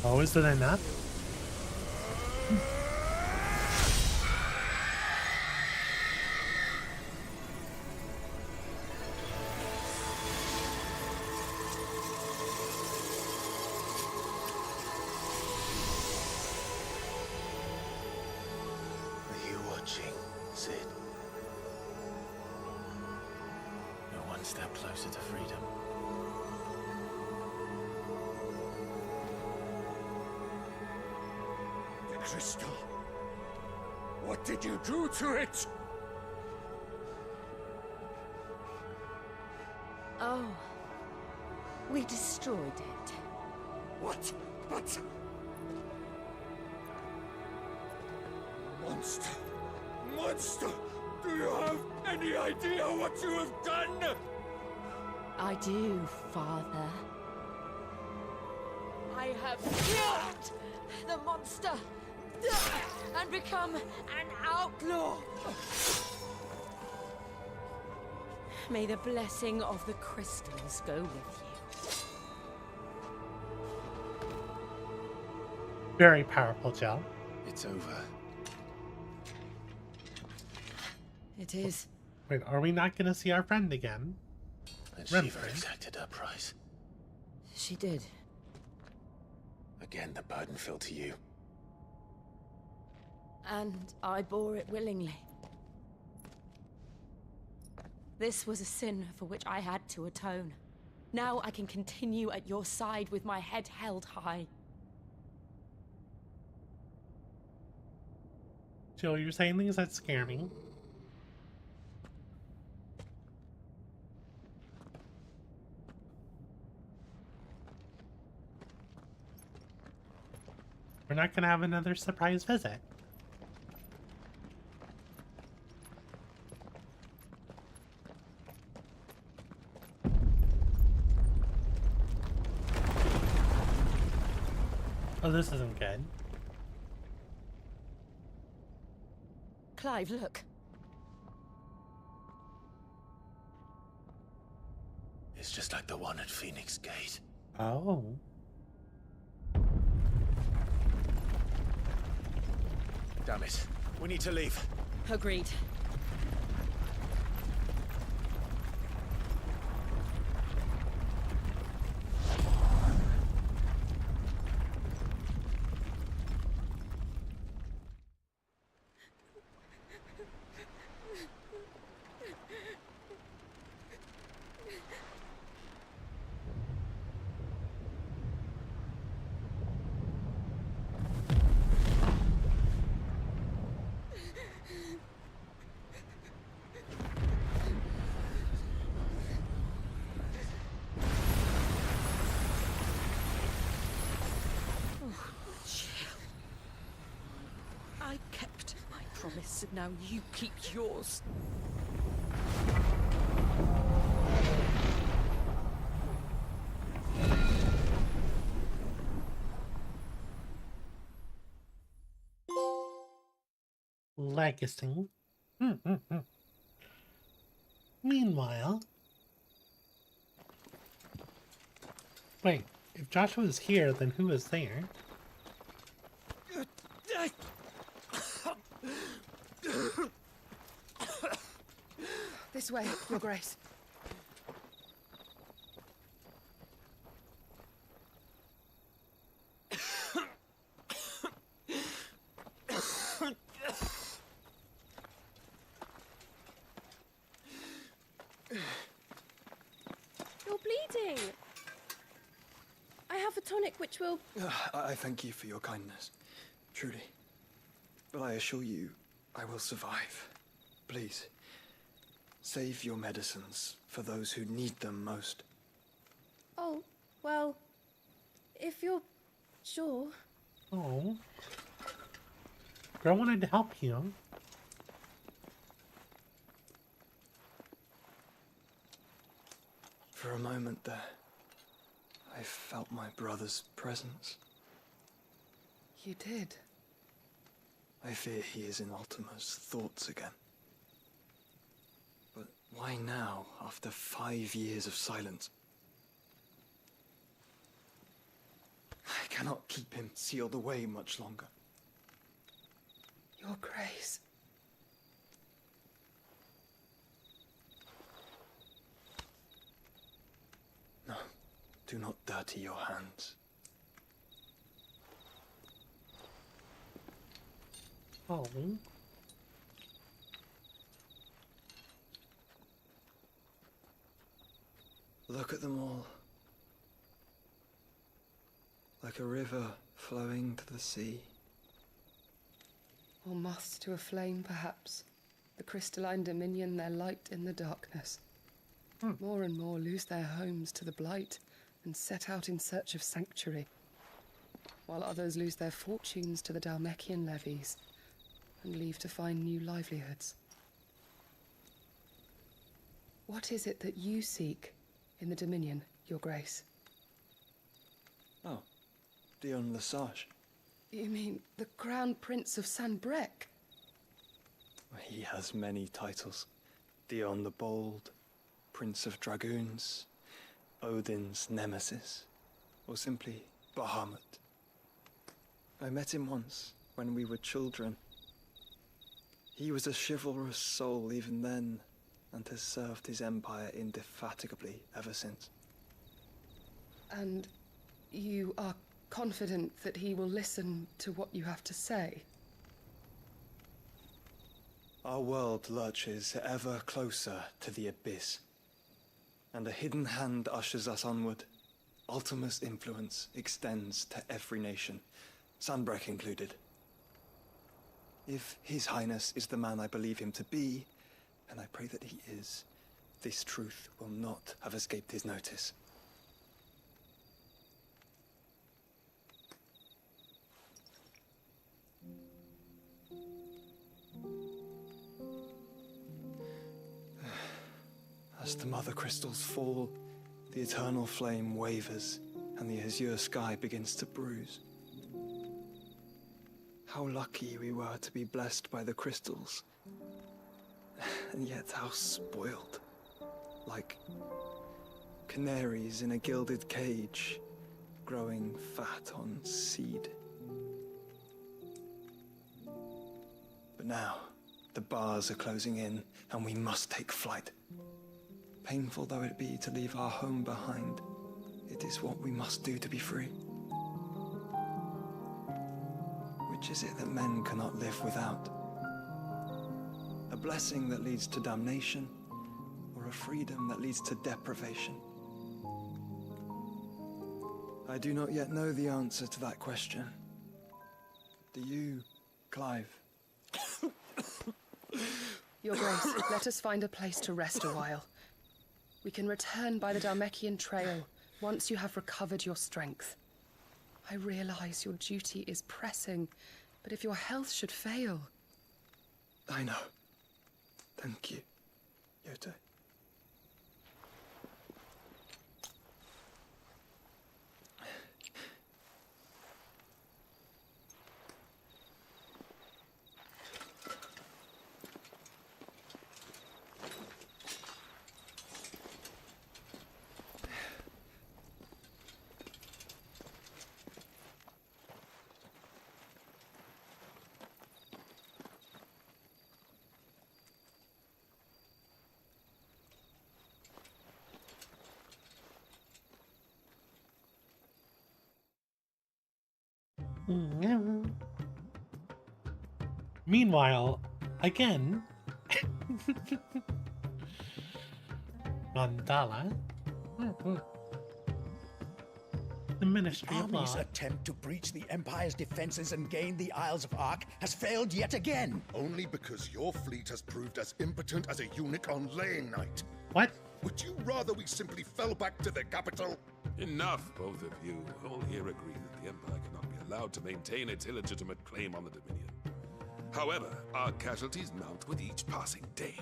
Oh, is it enough? Are you watching, Sid? You're one step closer to freedom. Crystal, what did you do to it? Oh, we destroyed it. What? But... Monster! Monster! Do you have any idea what you have done? I do, Father. I have killed the monster and become an outlaw. May the blessing of the crystals go with you. Very powerful, Jill. It's over. It is. Wait, are we not going to see our friend again? And Rem Shiva friend. exacted her price. She did. Again, the burden fell to you. And I bore it willingly. This was a sin for which I had to atone. Now I can continue at your side with my head held high. Jill, you're saying things that scare me. We're not going to have another surprise visit. Oh, this isn't good. Clive, look. It's just like the one at Phoenix Gate. Oh. Damn it. We need to leave. Agreed. promise, and now you keep yours. Legacy. Meanwhile... Wait, if Joshua is here, then who is there? This way, Your Grace. You're bleeding. I have a tonic which will... I thank you for your kindness, truly. But I assure you, I will survive. Please, save your medicines for those who need them most. Oh, well, if you're sure. Oh. Girl wanted to help you. For a moment there, I felt my brother's presence. You did? I fear he is in Ultima's thoughts again. But why now, after 5 years of silence? I cannot keep him sealed away much longer. Your Grace. No, do not dirty your hands. Oh. Look at them all. Like a river flowing to the sea. Or moths to a flame, perhaps. The crystalline dominion their light in the darkness. More and more lose their homes to the blight and set out in search of sanctuary, while others lose their fortunes to the Dhalmekian levies and leave to find new livelihoods. What is it that you seek in the Dominion, Your Grace? Oh, Dion Lesage. You mean the Crown Prince of Sanbreque? He has many titles. Dion the Bold, Prince of Dragoons, Odin's Nemesis, or simply Bahamut. I met him once, when we were children. He was a chivalrous soul even then, and has served his empire indefatigably ever since. And you are confident that he will listen to what you have to say? Our world lurches ever closer to the abyss, and a hidden hand ushers us onward. Ultima's influence extends to every nation, Sanbreque included. If His Highness is the man I believe him to be, and I pray that he is, this truth will not have escaped his notice. As the mother crystals fall, the eternal flame wavers, and the azure sky begins to bruise. How lucky we were to be blessed by the crystals, and yet how spoiled. Like canaries in a gilded cage, growing fat on seed. But now, the bars are closing in, and we must take flight. Painful though it be to leave our home behind, it is what we must do to be free. Which is it that men cannot live without? A blessing that leads to damnation, or a freedom that leads to deprivation? I do not yet know the answer to that question. Do you, Clive? Your Grace, let us find a place to rest a while. We can return by the Dhalmekian trail once you have recovered your strength. I realize your duty is pressing, but if your health should fail... I know. Thank you, Yote. Meanwhile, again, Mandala, the Ministry of Law. Army's attempt to breach the Empire's defenses and gain the Isles of Ark has failed yet again. Only because your fleet has proved as impotent as a eunuch on laying night. What? Would you rather we simply fell back to the capital? Enough, both of you. All here agree that the Empire cannot be allowed to maintain its illegitimate claim on the Dominion. However, our casualties mount with each passing day.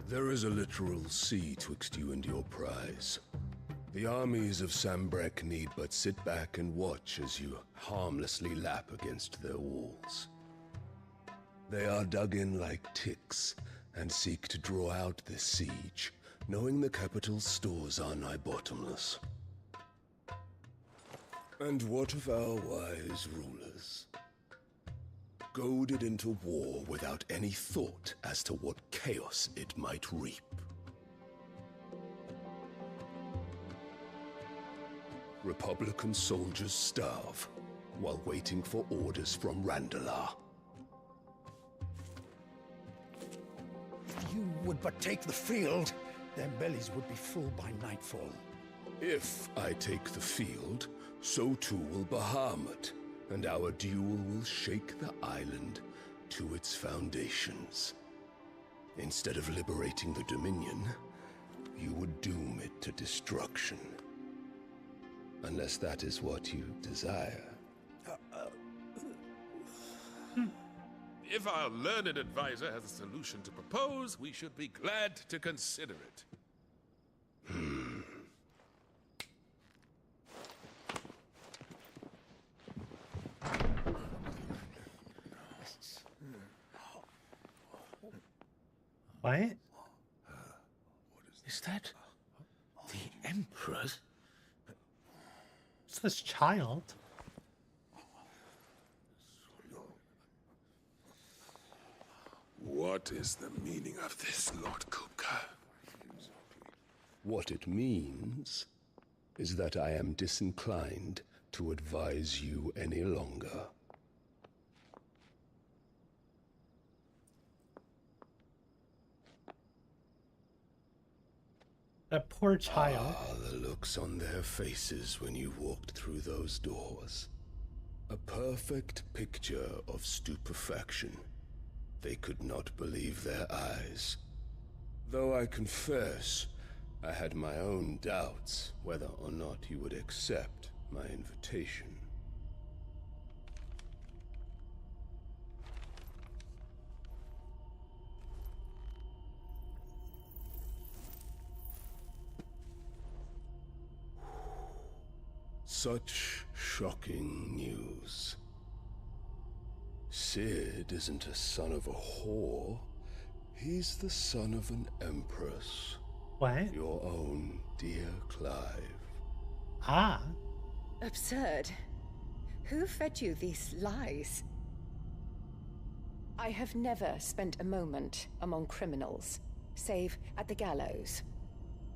There is a literal sea twixt you and your prize. The armies of Sambrek need but sit back and watch as you harmlessly lap against their walls. They are dug in like ticks and seek to draw out this siege, knowing the capital's stores are nigh bottomless. And what of our wise rulers? Goaded into war without any thought as to what chaos it might reap. Republican soldiers starve while waiting for orders from Randalar. If you would but take the field, their bellies would be full by nightfall. If I take the field, so too will Bahamut, and our duel will shake the island to its foundations. Instead of liberating the Dominion, you would doom it to destruction. Unless that is what you desire. If our learned advisor has a solution to propose, we should be glad to consider it. What? Is that the Emperor's? It's this child. What is the meaning of this, Lord Kupka? What it means is that I am disinclined to advise you any longer. That poor child. Ah, the looks on their faces when you walked through those doors. A perfect picture of stupefaction. They could not believe their eyes. Though I confess, I had my own doubts whether or not you would accept my invitation. Such shocking news. Sid isn't a son of a whore. He's the son of an empress. What? Your own dear Clive. Ah. Absurd. Who fed you these lies? I have never spent a moment among criminals, save at the gallows.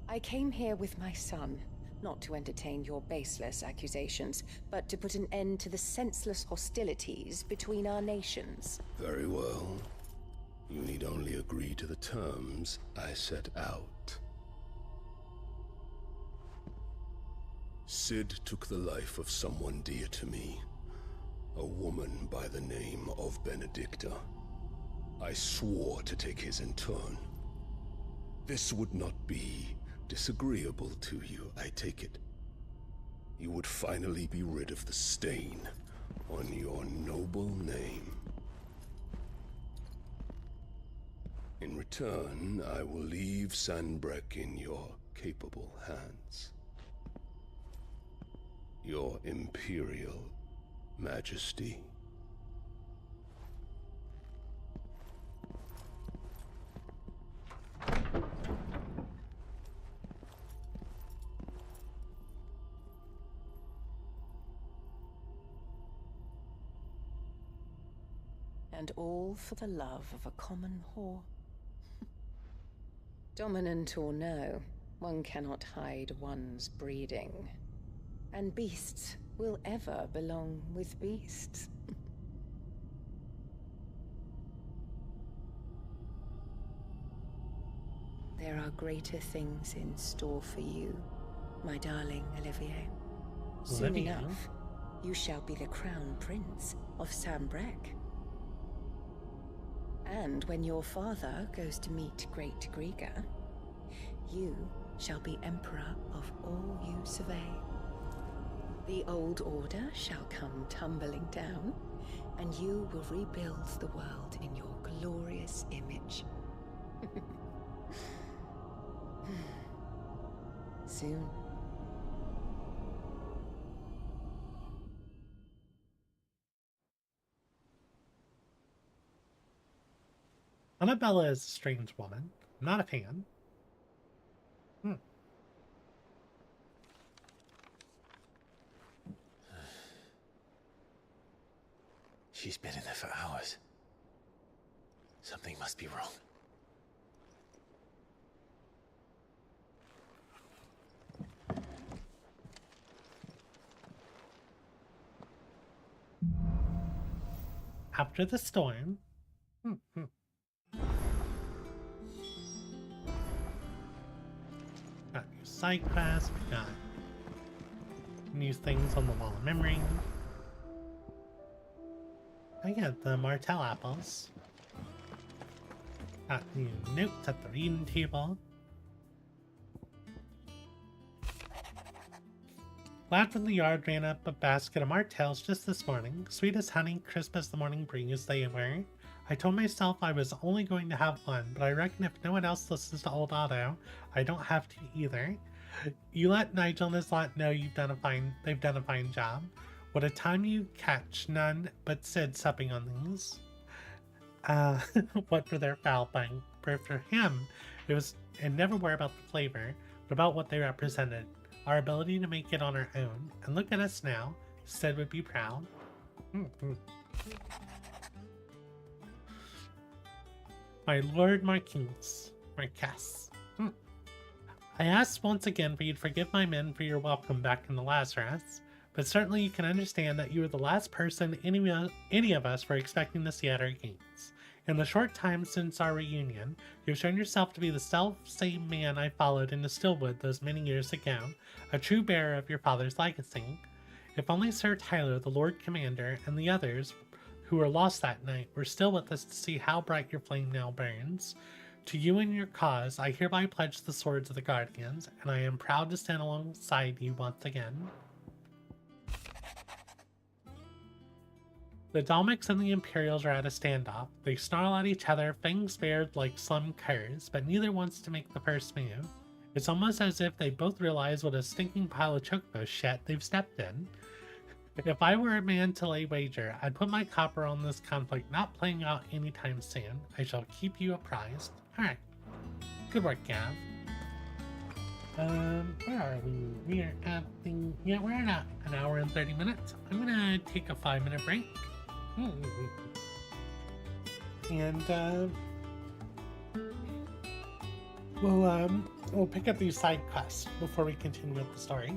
I came here with my son, not to entertain your baseless accusations, but to put an end to the senseless hostilities between our nations. Very well. You need only agree to the terms I set out. Sid took the life of someone dear to me, a woman by the name of Benedicta. I swore to take his in turn. This would not be disagreeable to you, I take it. You would finally be rid of the stain on your noble name. In return, I will leave Sanbreque in your capable hands. Your Imperial Majesty. And all for the love of a common whore. Dominant or no, one cannot hide one's breeding. And beasts will ever belong with beasts. There are greater things in store for you, my darling Olivier. Soon enough, you shall be the crown prince of Sanbreque. And when your father goes to meet Great Griga, you shall be emperor of all you survey. The old order shall come tumbling down, and you will rebuild the world in your glorious image. Soon. Annabella is a strange woman. I'm not a fan. She's been in there for hours. Something must be wrong. After the storm. Got new side quests, we got new things on the wall of memory. I got the Martell apples. Got new notes at the reading table. Lad from the yard ran up a basket of Martells just this morning. Sweet as honey, crisp as the morning breeze they were. I told myself I was only going to have one, but I reckon if no one else listens to old Otto, I don't have to either. You let Nigel and his lot know they've done a fine job. What a time you catch none but Sid supping on these. What for their foul bang. But for him, it never were about the flavor, but about what they represented. Our ability to make it on our own. And look at us now. Sid would be proud. My Lord Marquise. I asked once again for you to forgive my men for your welcome back in the Lazarus, but certainly you can understand that you were the last person any of us were expecting to see at our gates. In the short time since our reunion, you've shown yourself to be the self-same man I followed into Stillwood those many years ago, a true bearer of your father's legacy. If only Sir Tyler, the Lord Commander, and the others who were lost that night were still with us to see how bright your flame now burns. To you and your cause, I hereby pledge the swords of the Guardians, and I am proud to stand alongside you once again. The Dalmics and the Imperials are at a standoff. They snarl at each other, fangs bared like slum curs, but neither wants to make the first move. It's almost as if they both realize what a stinking pile of chocobo shit they've stepped in. If I were a man to lay wager, I'd put my copper on this conflict not playing out anytime soon. I shall keep you apprised. Alright. Good work, Gav. Where are we? We are at the... Yeah, we're at an hour and 30 minutes. I'm gonna take a 5-minute break. And, we'll pick up these side quests before we continue with the story.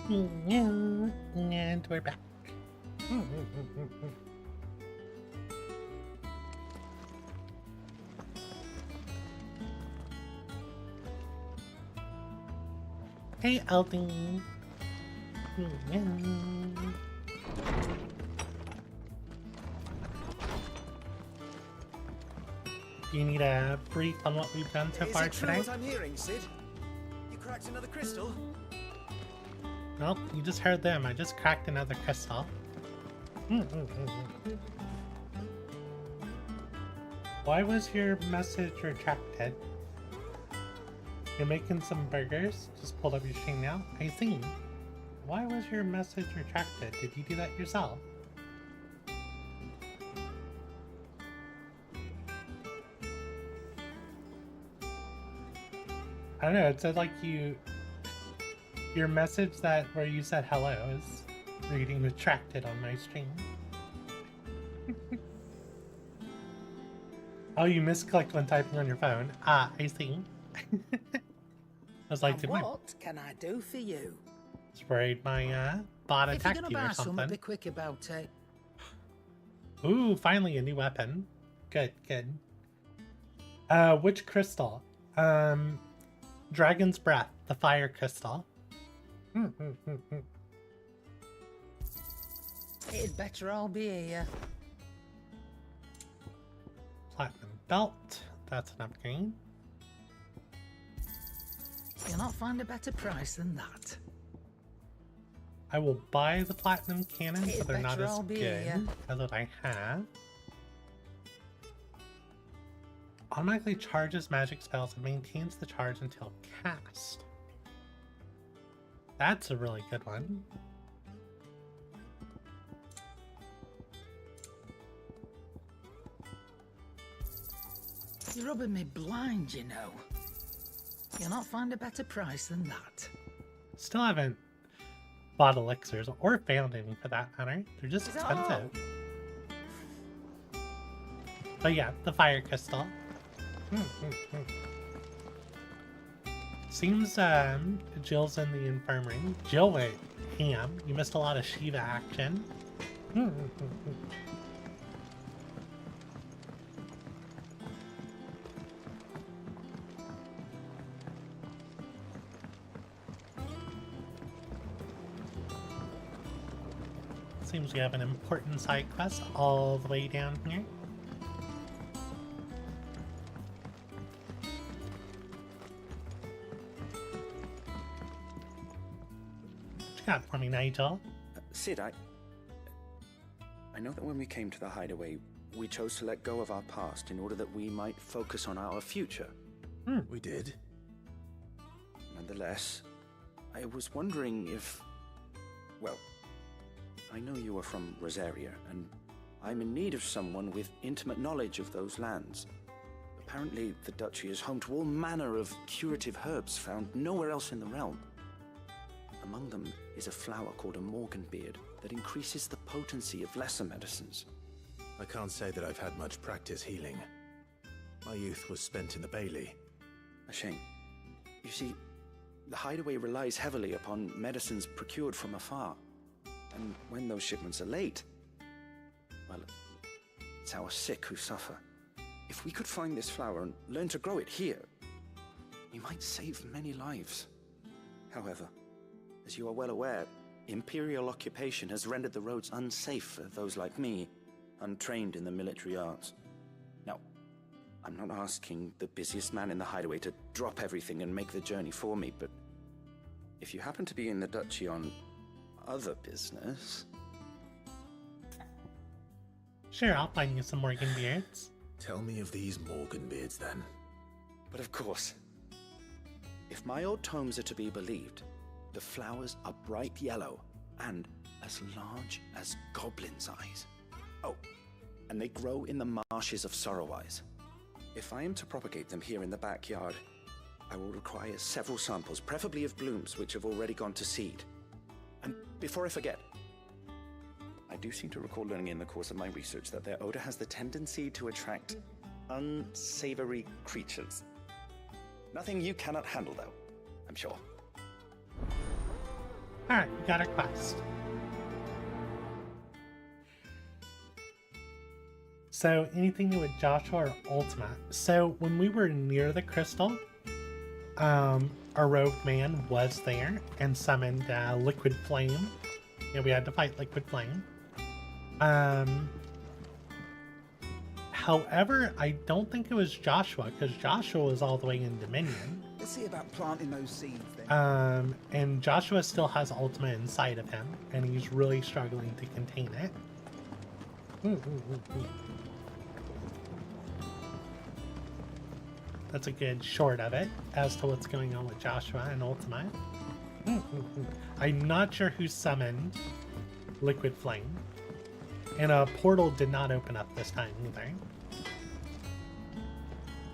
And we're back. Hey, Elton. Do you need a brief on what we've done so far today? Is it true what I'm hearing, Sid? You cracked another crystal? Nope, you just heard them. I just cracked another crystal. Why was your message retracted? You're making some burgers? Just pulled up your stream now. I see. Why was your message retracted? Did you do that yourself? I don't know, it said like your message where you said hello is reading retracted on my stream. Oh, you misclicked when typing on your phone. Ah, I see. I was like, did what can I do for you? I was worried my bot If attacked you're you gonna or buy some, something. be quick about it. Ooh, finally a new weapon. Good, good. Which crystal? Dragon's Breath, the fire crystal. It'd better all be here. Platinum belt, that's an upgrade. You'll not find a better price than that. I will buy the platinum cannons, but they're not better as all be good here. as what I have. Automatically charges magic spells and maintains the charge until cast. That's a really good one. You're rubbing me blind, you know. You'll not find a better price than that. Still haven't bought elixirs or found any for that matter. They're just expensive. But yeah, the fire crystal. Seems Jill's in the infirmary. Jill went ham. You missed a lot of Shiva action. Seems we have an important side quest all the way down here. What you got for me, Nigel? Sid, I know that when we came to the hideaway, we chose to let go of our past in order that we might focus on our future. We did. Nonetheless, I was wondering if... Well, I know you are from Rosaria, and I'm in need of someone with intimate knowledge of those lands. Apparently, the duchy is home to all manner of curative herbs found nowhere else in the realm. Among them is a flower called a morganbeard that increases the potency of lesser medicines. I can't say that I've had much practice healing. My youth was spent in the Bailey. A shame. You see, the hideaway relies heavily upon medicines procured from afar. And when those shipments are late, well, it's our sick who suffer. If we could find this flower and learn to grow it here, we might save many lives. However, as you are well aware, Imperial occupation has rendered the roads unsafe for those like me, untrained in the military arts. Now, I'm not asking the busiest man in the hideaway to drop everything and make the journey for me, but if you happen to be in the duchy on other business... Sure, I'll find you some morganbeards. Tell me of these morganbeards then. But of course, if my old tomes are to be believed, the flowers are bright yellow and as large as goblins' eyes. Oh, and they grow in the marshes of Sorrowise. If I am to propagate them here in the backyard, I will require several samples, preferably of blooms which have already gone to seed. And before I forget, I do seem to recall learning in the course of my research that their odor has the tendency to attract unsavory creatures. Nothing you cannot handle, though, I'm sure. Alright, we got our quest. So, anything new with Joshua or Ultima? So, when we were near the crystal, our rogue man was there and summoned Liquid Flame. Yeah, we had to fight Liquid Flame. However, I don't think it was Joshua, because Joshua was all the way in Dominion. Let's see about planting those seeds then. And Joshua still has Ultima inside of him, and he's really struggling to contain it. That's a good short of it as to what's going on with Joshua and Ultima. I'm not sure who summoned Liquid Flame. And a portal did not open up this time either.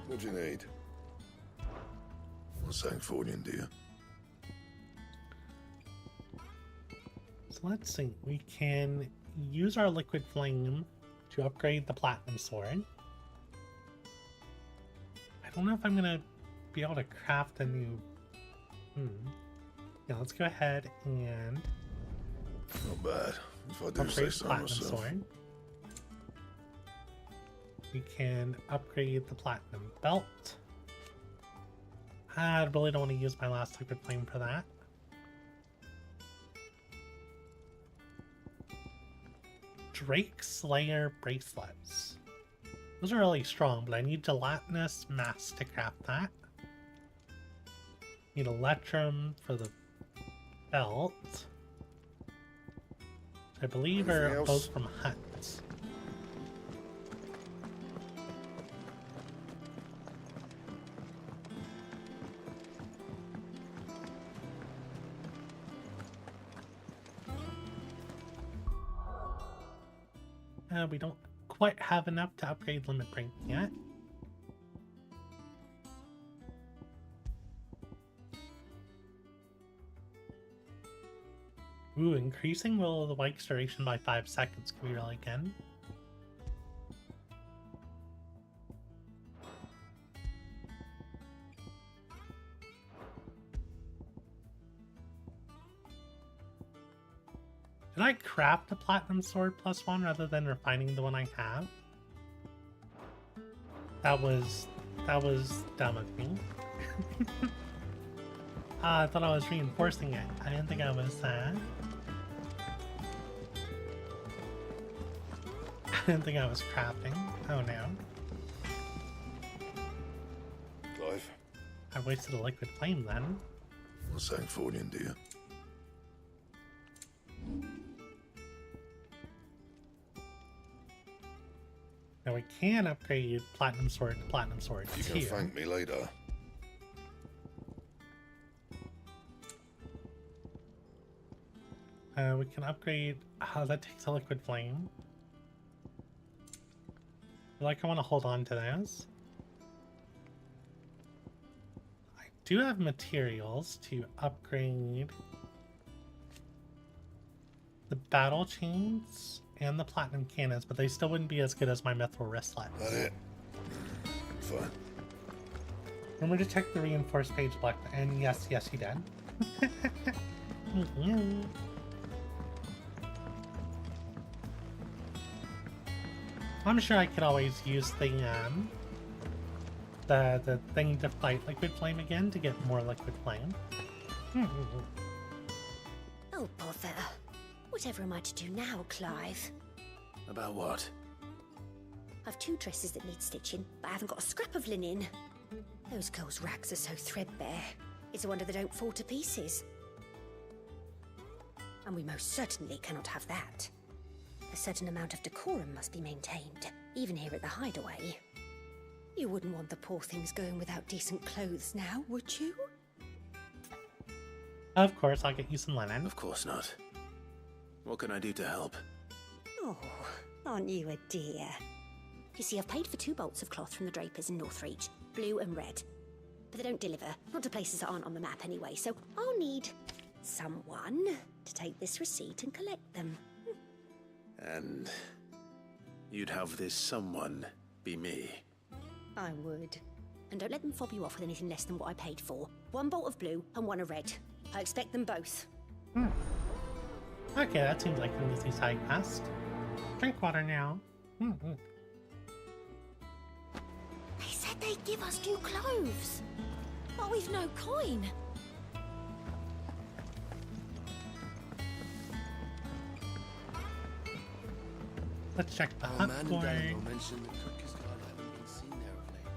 What do you need? What's that for you, dear? So let's see. We can use our Liquid Flame to upgrade the Platinum Sword. I don't know if I'm going to be able to craft a new... Yeah, let's go ahead and... Not bad. If I do say so myself. Sword. We can upgrade the Platinum Belt. I really don't want to use my last Liquid Flame for that. Drake Slayer Bracelets. Those are really strong, but I need Gelatinous Mass to craft that. Need Electrum for the belt. I believe are both from Huts. We don't quite have enough to upgrade Limit Break yet. Ooh, increasing Will of the Wike's duration by 5 seconds can be really good. Did I craft a Platinum Sword +1 rather than refining the one I have? That was dumb of me. I thought I was reinforcing it. I didn't think I was I didn't think I was crafting. Oh no. Clive? I wasted a Liquid Flame then. What's that for you, dear? Now we can upgrade Platinum Sword to Platinum Sword 2. You can thank me later. We can upgrade... that takes a Liquid Flame. I want to hold on to those. I do have materials to upgrade the Battle Chains and the Platinum Cannons, but they still wouldn't be as good as my Mithril Wristlets. That it? Fine. Remember to check the reinforced page, Black, and yes, you did. I'm sure I could always use the thing to fight Liquid Flame again to get more Liquid Flame. Oh bother. Whatever am I to do now, Clive? About what? I've 2 dresses that need stitching, but I haven't got a scrap of linen. Those girls' rags are so threadbare. It's a wonder they don't fall to pieces. And we most certainly cannot have that. A certain amount of decorum must be maintained, even here at the hideaway. You wouldn't want the poor things going without decent clothes now, would you? Of course, I'll get you some linen. Of course not. What can I do to help? Oh, aren't you a dear? You see, I've paid for 2 bolts of cloth from the drapers in Northreach, blue and red. But they don't deliver, not to places that aren't on the map anyway, so I'll need someone to take this receipt and collect them. And you'd have this someone be me? I would. And don't let them fob you off with anything less than what I paid for. 1 bolt of blue and 1 of red. I expect them both. Okay, that seems like an easy side quest. Drink water now. They said they'd give us new clothes, but we've no coin. Let's check the hut board. mentioned the cook is glad I haven't been seen there of late.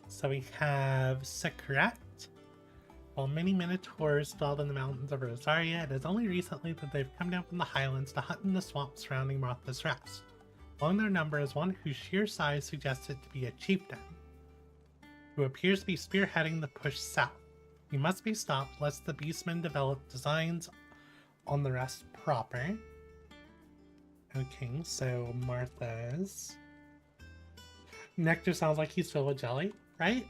So we have Secret. While many Minotaurs dwelled in the mountains of Rosaria, it is only recently that they've come down from the highlands to hunt in the swamps surrounding Martha's Rest. Among their number is one whose sheer size suggests it to be a chieftain, who appears to be spearheading the push south. He must be stopped lest the beastmen develop designs on the rest proper. Okay, so Martha's... Nectar sounds like he's filled with jelly, right?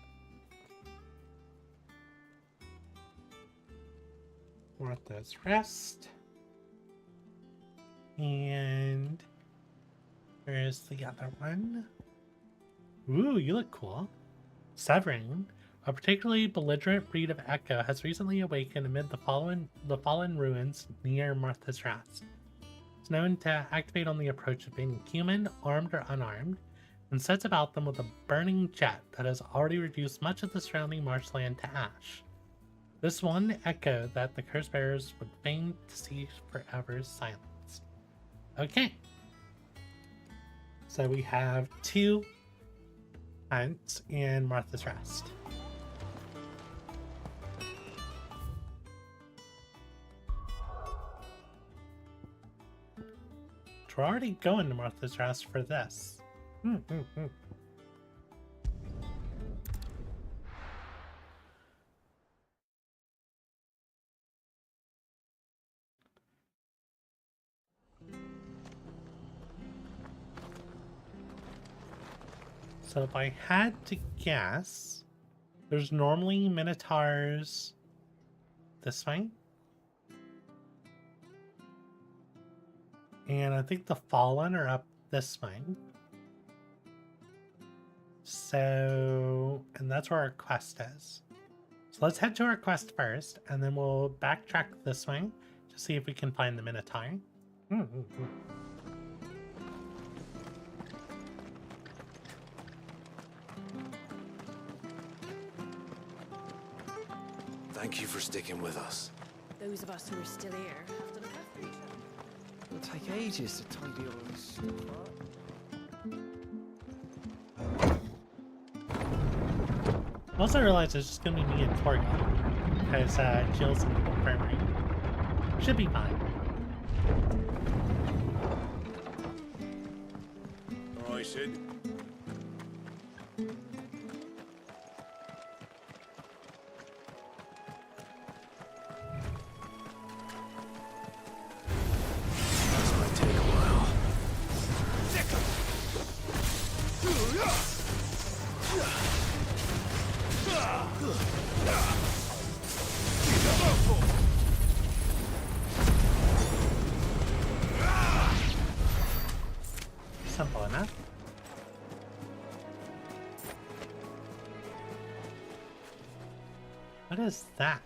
Martha's Rest. And where's the other one? Ooh, you look cool. Severin, a particularly belligerent breed of echo, has recently awakened amid the fallen ruins near Martha's Rest. It's known to activate on the approach of any human, armed or unarmed, and sets about them with a burning jet that has already reduced much of the surrounding marshland to ash. This one echo that the curse bearers would fain to see forever silenced. Okay. So we have 2 hunts in Martha's Rest. We're already going to Martha's Rest for this. So if I had to guess, there's normally Minotaurs this way. And I think the Fallen are up this way. So, and that's where our quest is. So let's head to our quest first, and then we'll backtrack this way to see if we can find the Minotaur. Thank you for sticking with us. Those of us who are still here have to look after each other. It'll take ages to tidy all this stuff up. Also, I realized it's just gonna be me and Torgal because Jill's in the infirmary. Should be fine. I said. This might take a while. Simple enough. What is that?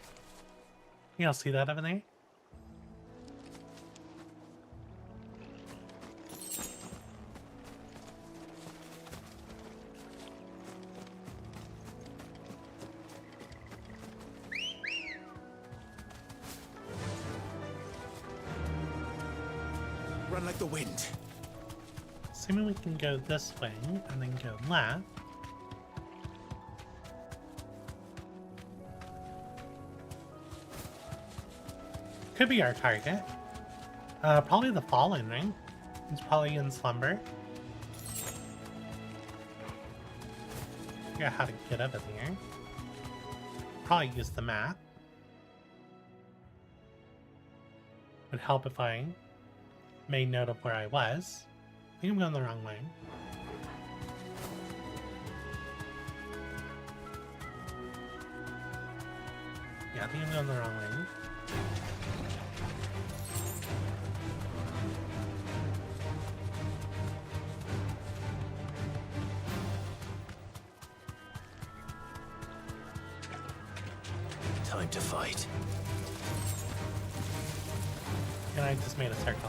You all see that over there? Run like the wind. Assuming we can go this way and then go left. Could be our target. Probably the Fallen, right? It's probably in slumber. Figure out how to get over there. Probably use the map. Would help if I made note of where I was. I think I'm going the wrong way. Yeah, I think I'm going the wrong way. to fight. And I just made a circle.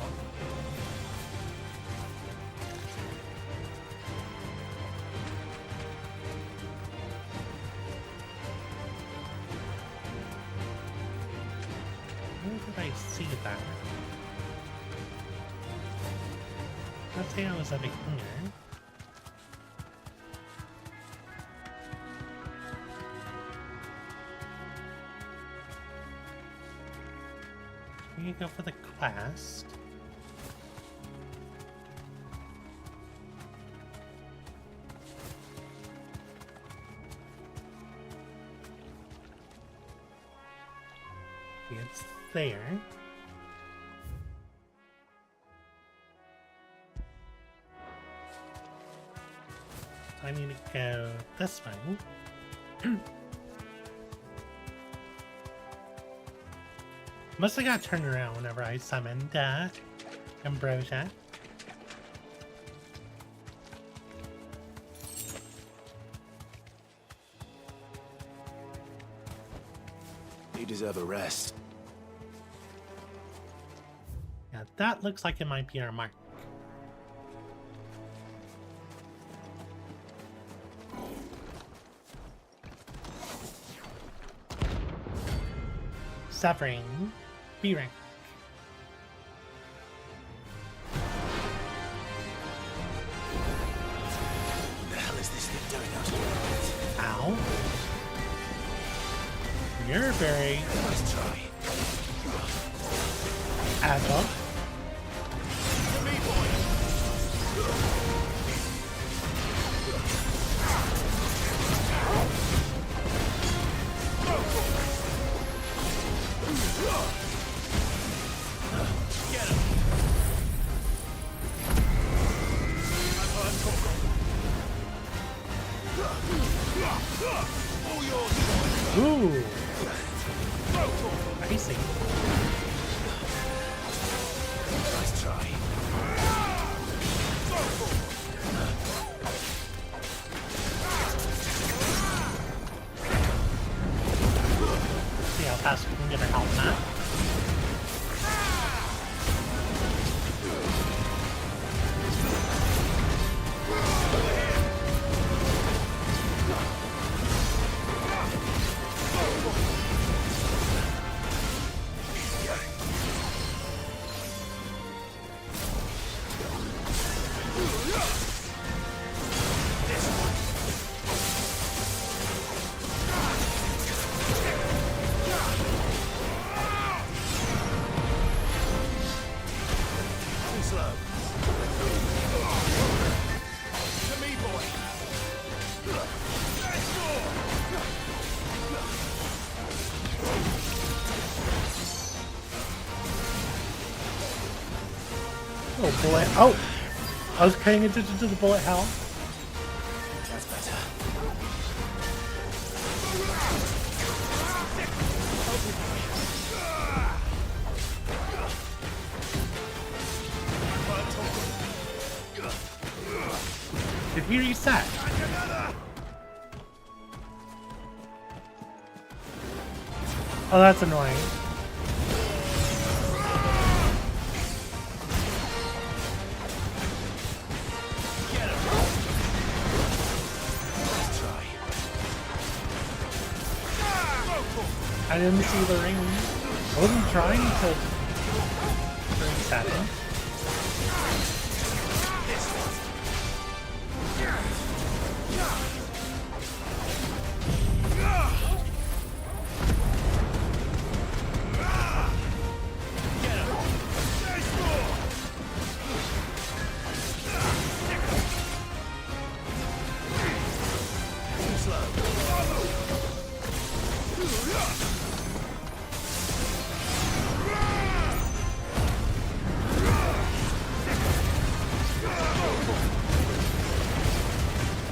Where did I see that? Let's say I was over here. We can go for the quest. It's there. So I need to go this way. Must have got turned around whenever I summoned Ambrosia. You deserve a rest. Yeah, that looks like it might be our mark. Suffering. B rank. What the hell is this thing doing out here? Ow. You're very Let's try. agile. To me, boy. Get him. I've heard Torgal. All yours, boy. Ooh. Crazy. Nice try. See how fast we can get our health back. Oh, bullet. Oh! I was paying attention to the bullet hell. That's better. Did he reset? Oh, that's annoying. I didn't see the ring. I wasn't trying to reset it.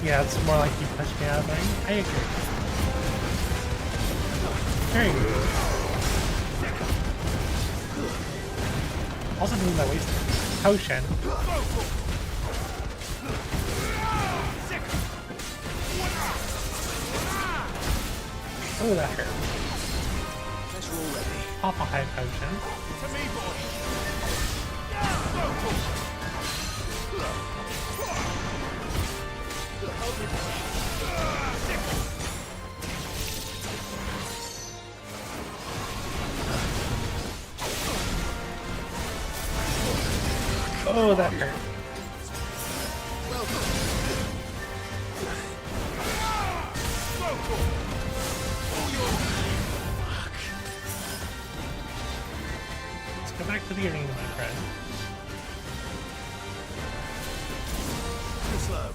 Yeah, it's more like you pushed me out of the ring. I agree. Very good. Also means I wasted a potion. Oh, that hurt. pop a high potion. To me, boy! Oh, that hurt. Let's go back to the arena, my friend. Too slow.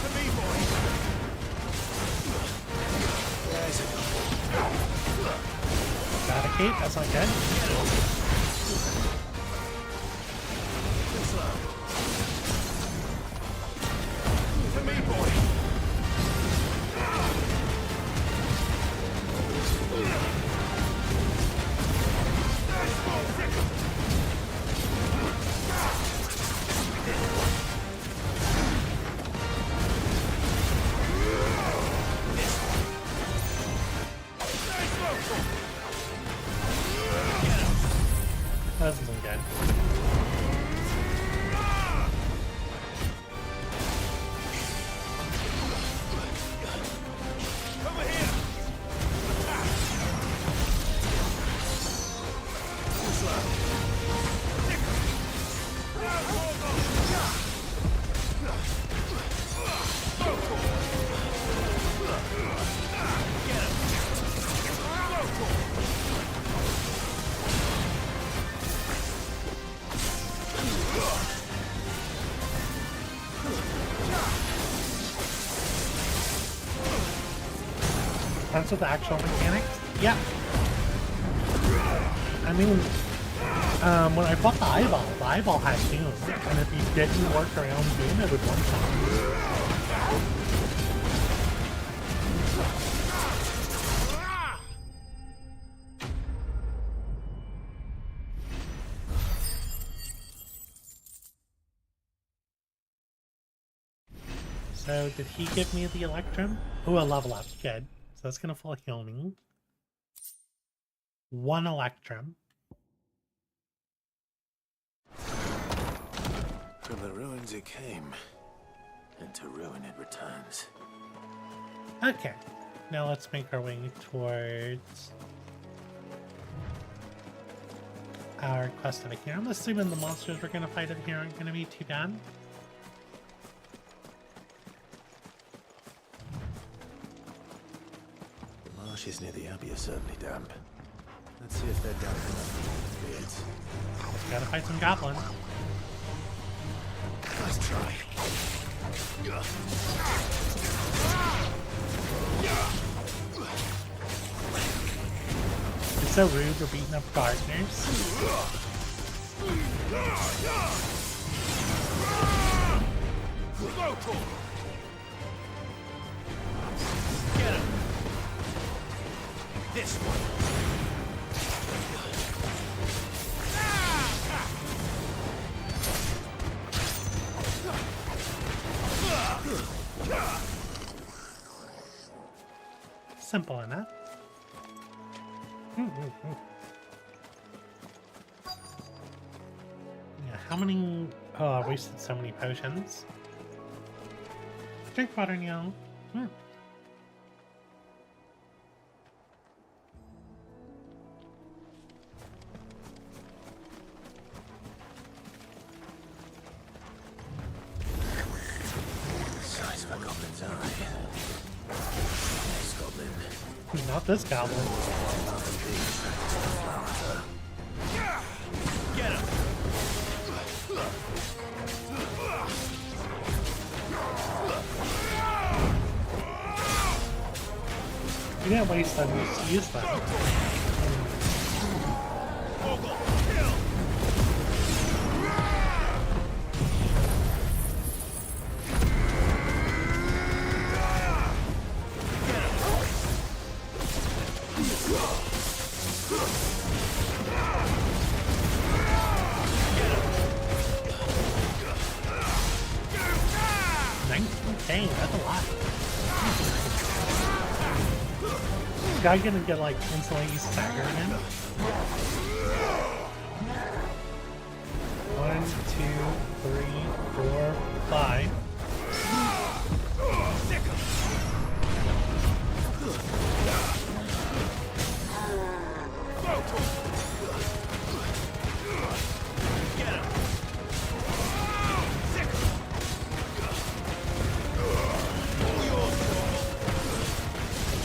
To me, boy! There's it. Eradicate, that's not good. Too slow. To me, boy! That isn't good. Over here! Too slow. That's with the actual mechanics? Yeah. I mean, when I bought the eyeball had Doom, and if you didn't work around Doom, it would one-shot. So, did he give me the Electrum? Oh, a level up. Good. So that's gonna full heal me. 1 Electrum. From the ruins it came, and to ruin it returns. Okay. Now let's make our way towards our quest over here. I'm assuming the monsters we're gonna fight in here aren't gonna be too bad. Marshes near the Abbey are certainly damp. Let's see if they're damp enough for beards. Gotta fight some goblins. Nice try. It's so rude we're beating up gardeners. Get him! This one! Simple enough. Yeah, how many... Oh, I wasted so many potions. Drink water, Neil. Size of a goblin's eye. Nice goblin. Not this goblin. Get him! You didn't waste them, just use them. Torgal, kill! Dang, that's a lot. Is guy gonna get like instantly staggered again? 1, 2, 3, 4, 5.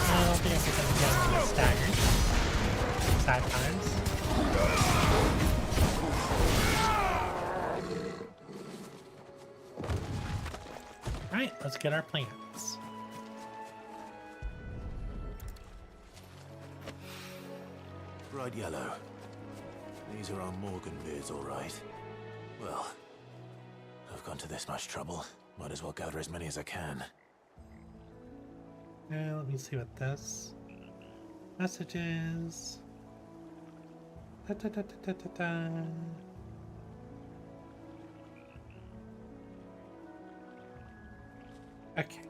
I don't think I can get down on the staggered. Sad times. Alright, let's get our plants. Bright yellow. These are our Morgan beards, all right. Well, I've gone to this much trouble. Might as well gather as many as I can. Let me see what this messages. Da, da, da, da, da, da. Okay.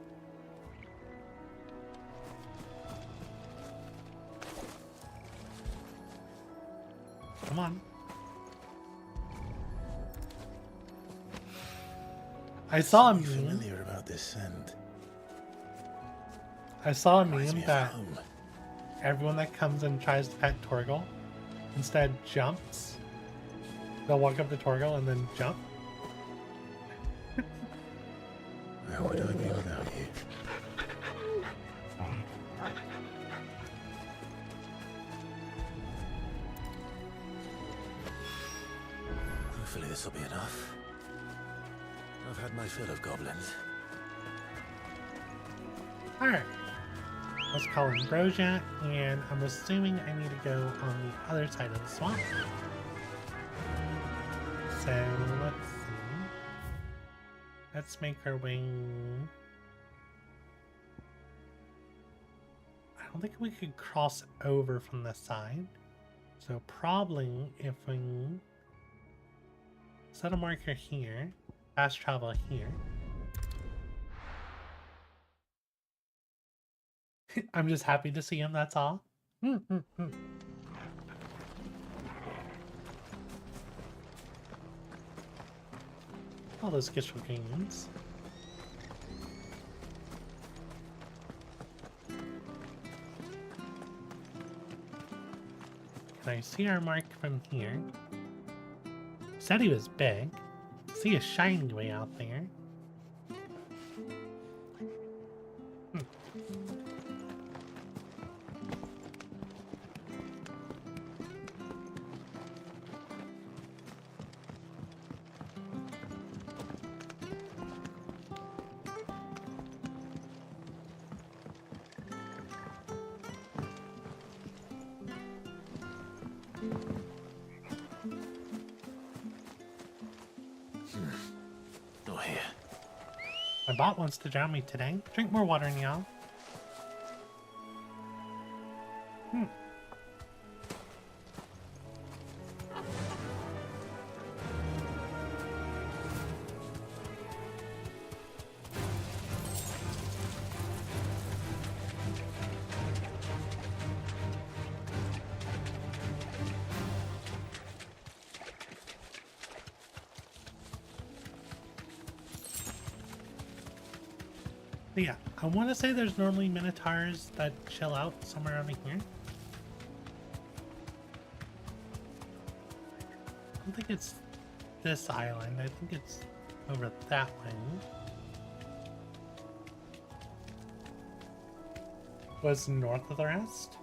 Come on. I saw a meme. Familiar about this scent. I saw a meme that everyone that comes and tries to pet Torgal instead jumps. They'll walk up to Torgal and then jump. Where would I be without you? Hopefully this will be enough. I've had my fill of goblins. Alright. Let's call him Broja, and I'm assuming I need to go on the other side of the swamp. So let's see. Let's make our way. I don't think we could cross over from this side. So probably if we set a marker here, fast travel here. I'm just happy to see him, that's all. All those Gishel games. Can I see our mark from here? Said he was big. See a shiny way out there. My bot wants to drown me today. Drink more water, Niall. But yeah, I want to say there's normally Minotaurs that chill out somewhere over here. I don't think it's this island. I think it's over that way. Was north of the rest?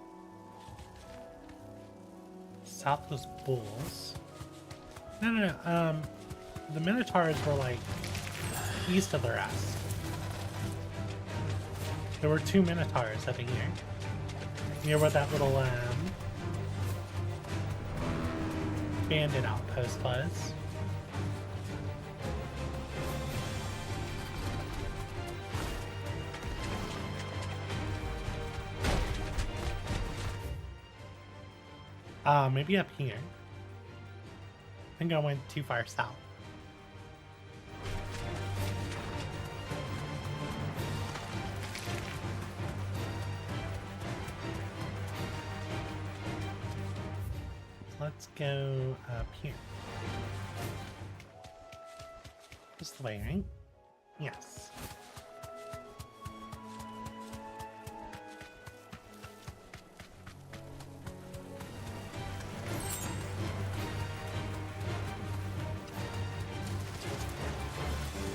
South was bulls. No. The Minotaurs were like east of the rest. There were 2 Minotaurs over here. Near where that little bandit outpost was. Maybe up here. I think I went too far south. Let's go up here. This the way, right? Yes.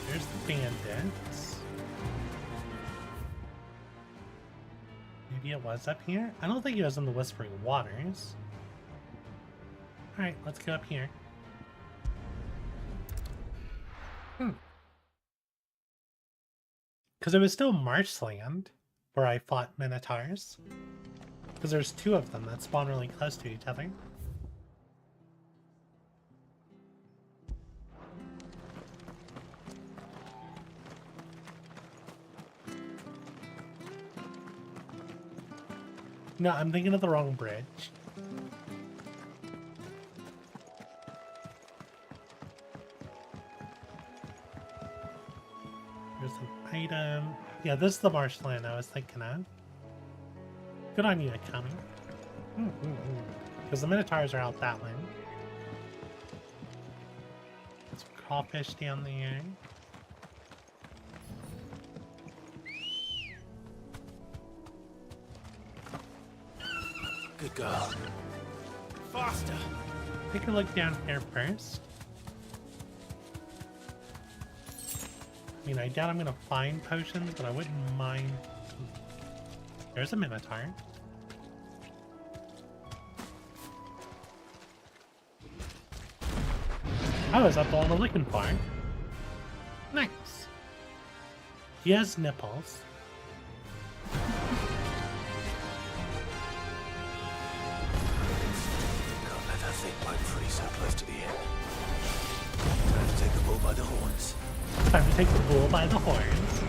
There's the bandits. Maybe it was up here? I don't think it was in the Whispering Waters. Alright, let's go up here. Because it was still marshland where I fought Minotaurs. Because there's two of them that spawn really close to each other. No, I'm thinking of the wrong bridge. There's an item. Yeah, this is the marshland I was thinking of. Good on you, Akami. Because the Minotaurs are out that way. Some crawfish down there. Good girl. Faster! Take a look down here first. I mean, I doubt I'm gonna find potions, but I wouldn't mind. There's a Minotaur. Oh, is that the one I'm looking for? Nice. He has nipples. Can't let her think like free so close to the end. Time to take the bull by the horns. Time to take the bull by the horns.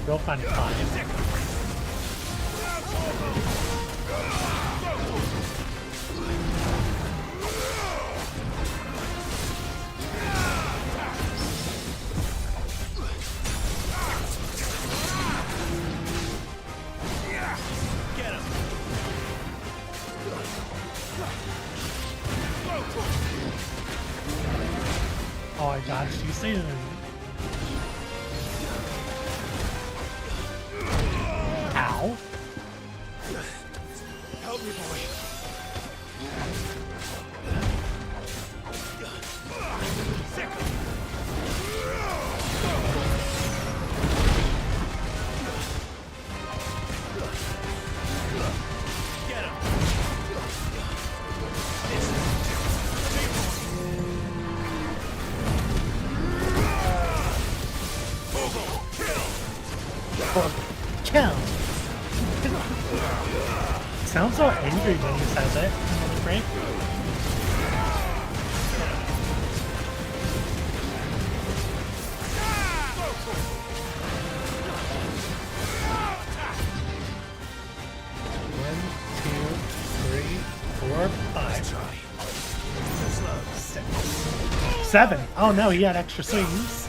Real fun time. Oh, I dodged you soon. Ow. Help me, boy. Get him. Kill! Sounds so angry when he says it. Right? One, two, three, four, five. 6. 7. Oh no, he had extra swings.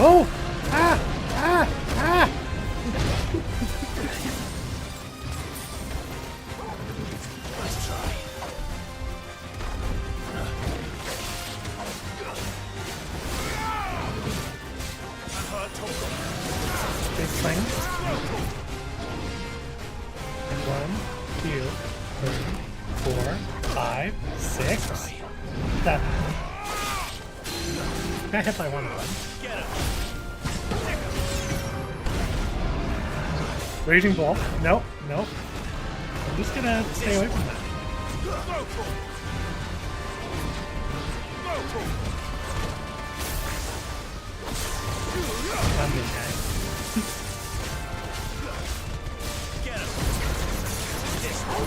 Oh! Ah! Ah! Ah! Let's try. Big swing. 1, 2, 3, 4, 5, 6, 7. Got hit by one of them. Raging Bolt. Nope, nope. I'm just gonna stay away from that. I'm good, guys. Get him. This slow.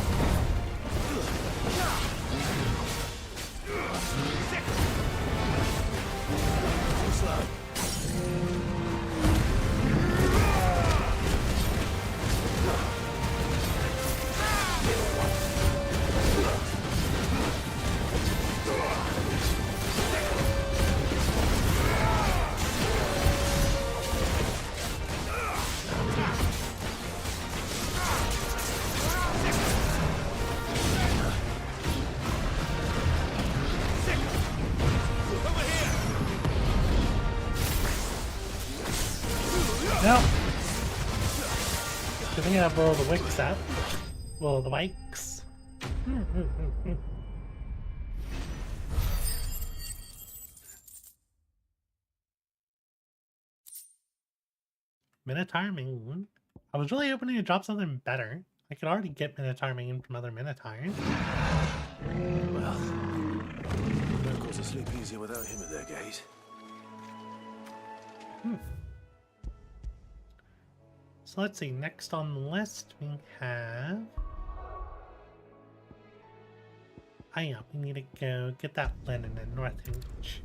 No. I think I have all the wicks out. Well, the wikes. Minotaur Main. I was really hoping to drop something better. I could already get Minotaur Main from other Minotaurs. Well, locals will sleep easier without him at their gate. So let's see, next on the list we have... Oh yeah, we need to go get that linen in North Reach.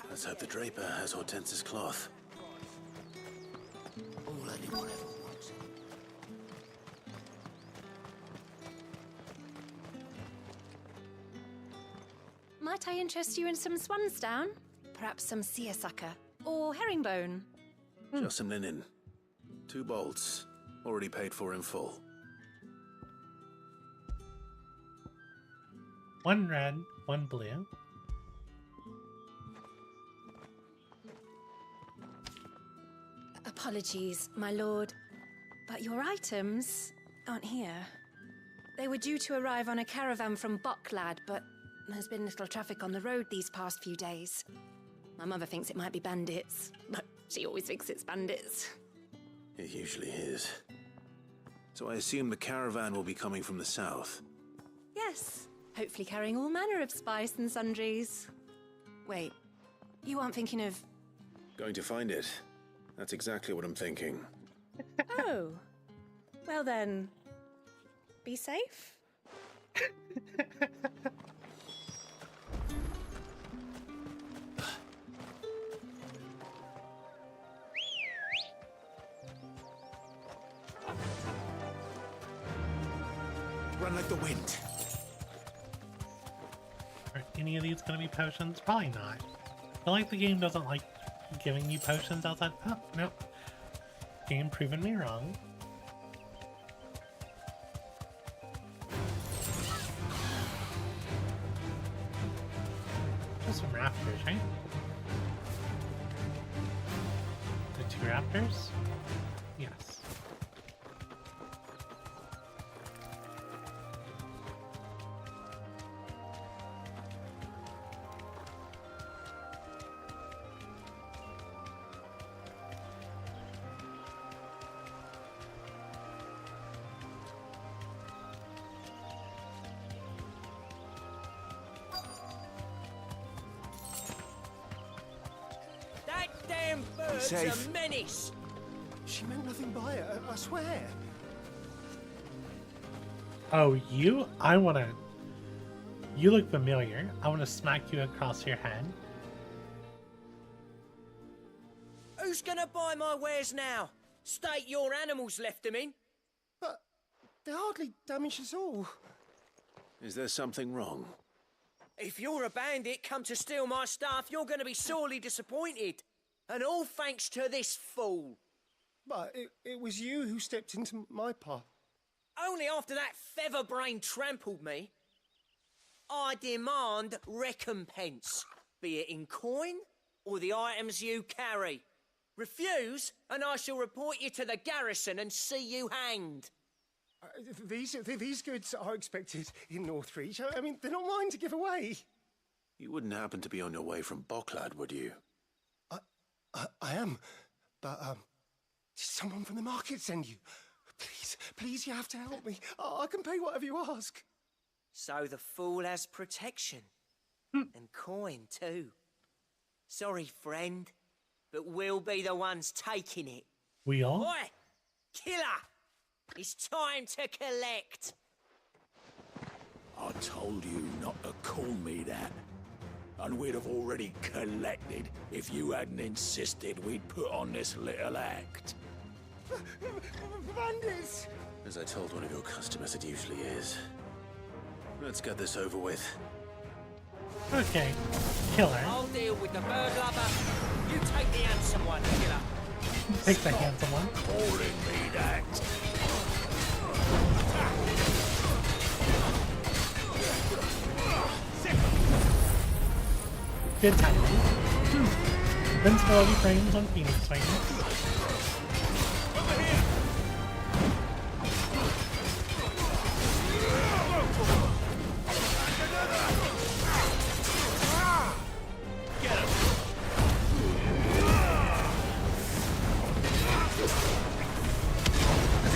Let's hope the Draper has Hortense's cloth. All anyone ever wants. Might I interest you in some swansdown? Perhaps some seersucker or herringbone? Just some linen. 2 bolts, already paid for in full. 1 red, 1 blue. Apologies, my lord, but your items aren't here. They were due to arrive on a caravan from Boklad, but there's been little traffic on the road these past few days. My mother thinks it might be bandits, but she always thinks it's bandits. It usually is. So I assume the caravan will be coming from the south. Yes, hopefully carrying all manner of spice and sundries. Wait, you aren't thinking of... Going to find it. That's exactly what I'm thinking. Oh, well then, be safe. Run like the wind. Are any of these gonna be potions? Probably not. I feel like the game doesn't like giving you potions outside. Oh, no. Game proving me wrong. Just some raptors, right? The 2 raptors? Yes. Safe. A menace. She meant nothing by it, I swear. Oh, you? I wanna... You look familiar. I wanna smack you across your head. Who's gonna buy my wares now? State your animals left them in. But they hardly damaged us all. Is there something wrong? If you're a bandit come to steal my stuff, you're gonna be sorely disappointed. And all thanks to this fool. But it was you who stepped into my path. Only after that feather-brain trampled me. I demand recompense, be it in coin or the items you carry. Refuse, and I shall report you to the garrison and see you hanged. These goods are expected in Northreach. I mean, they're not mine to give away. You wouldn't happen to be on your way from Boklad, would you? I am, but did someone from the market send you? Please, you have to help me. I can pay whatever you ask. So the fool has protection. And coin, too. Sorry, friend, but we'll be the ones taking it. We are? Oi! Killer! It's time to collect. I told you not to call me that. And we'd have already collected if you hadn't insisted we'd put on this little act. Bandits! As I told one of your customers, it usually is. Let's get this over with. Okay. Killer. I'll deal with the bird lover. You take the handsome one, killer. Take the handsome one. Calling me that. Good timing. Invincibility frames on Phoenix right now.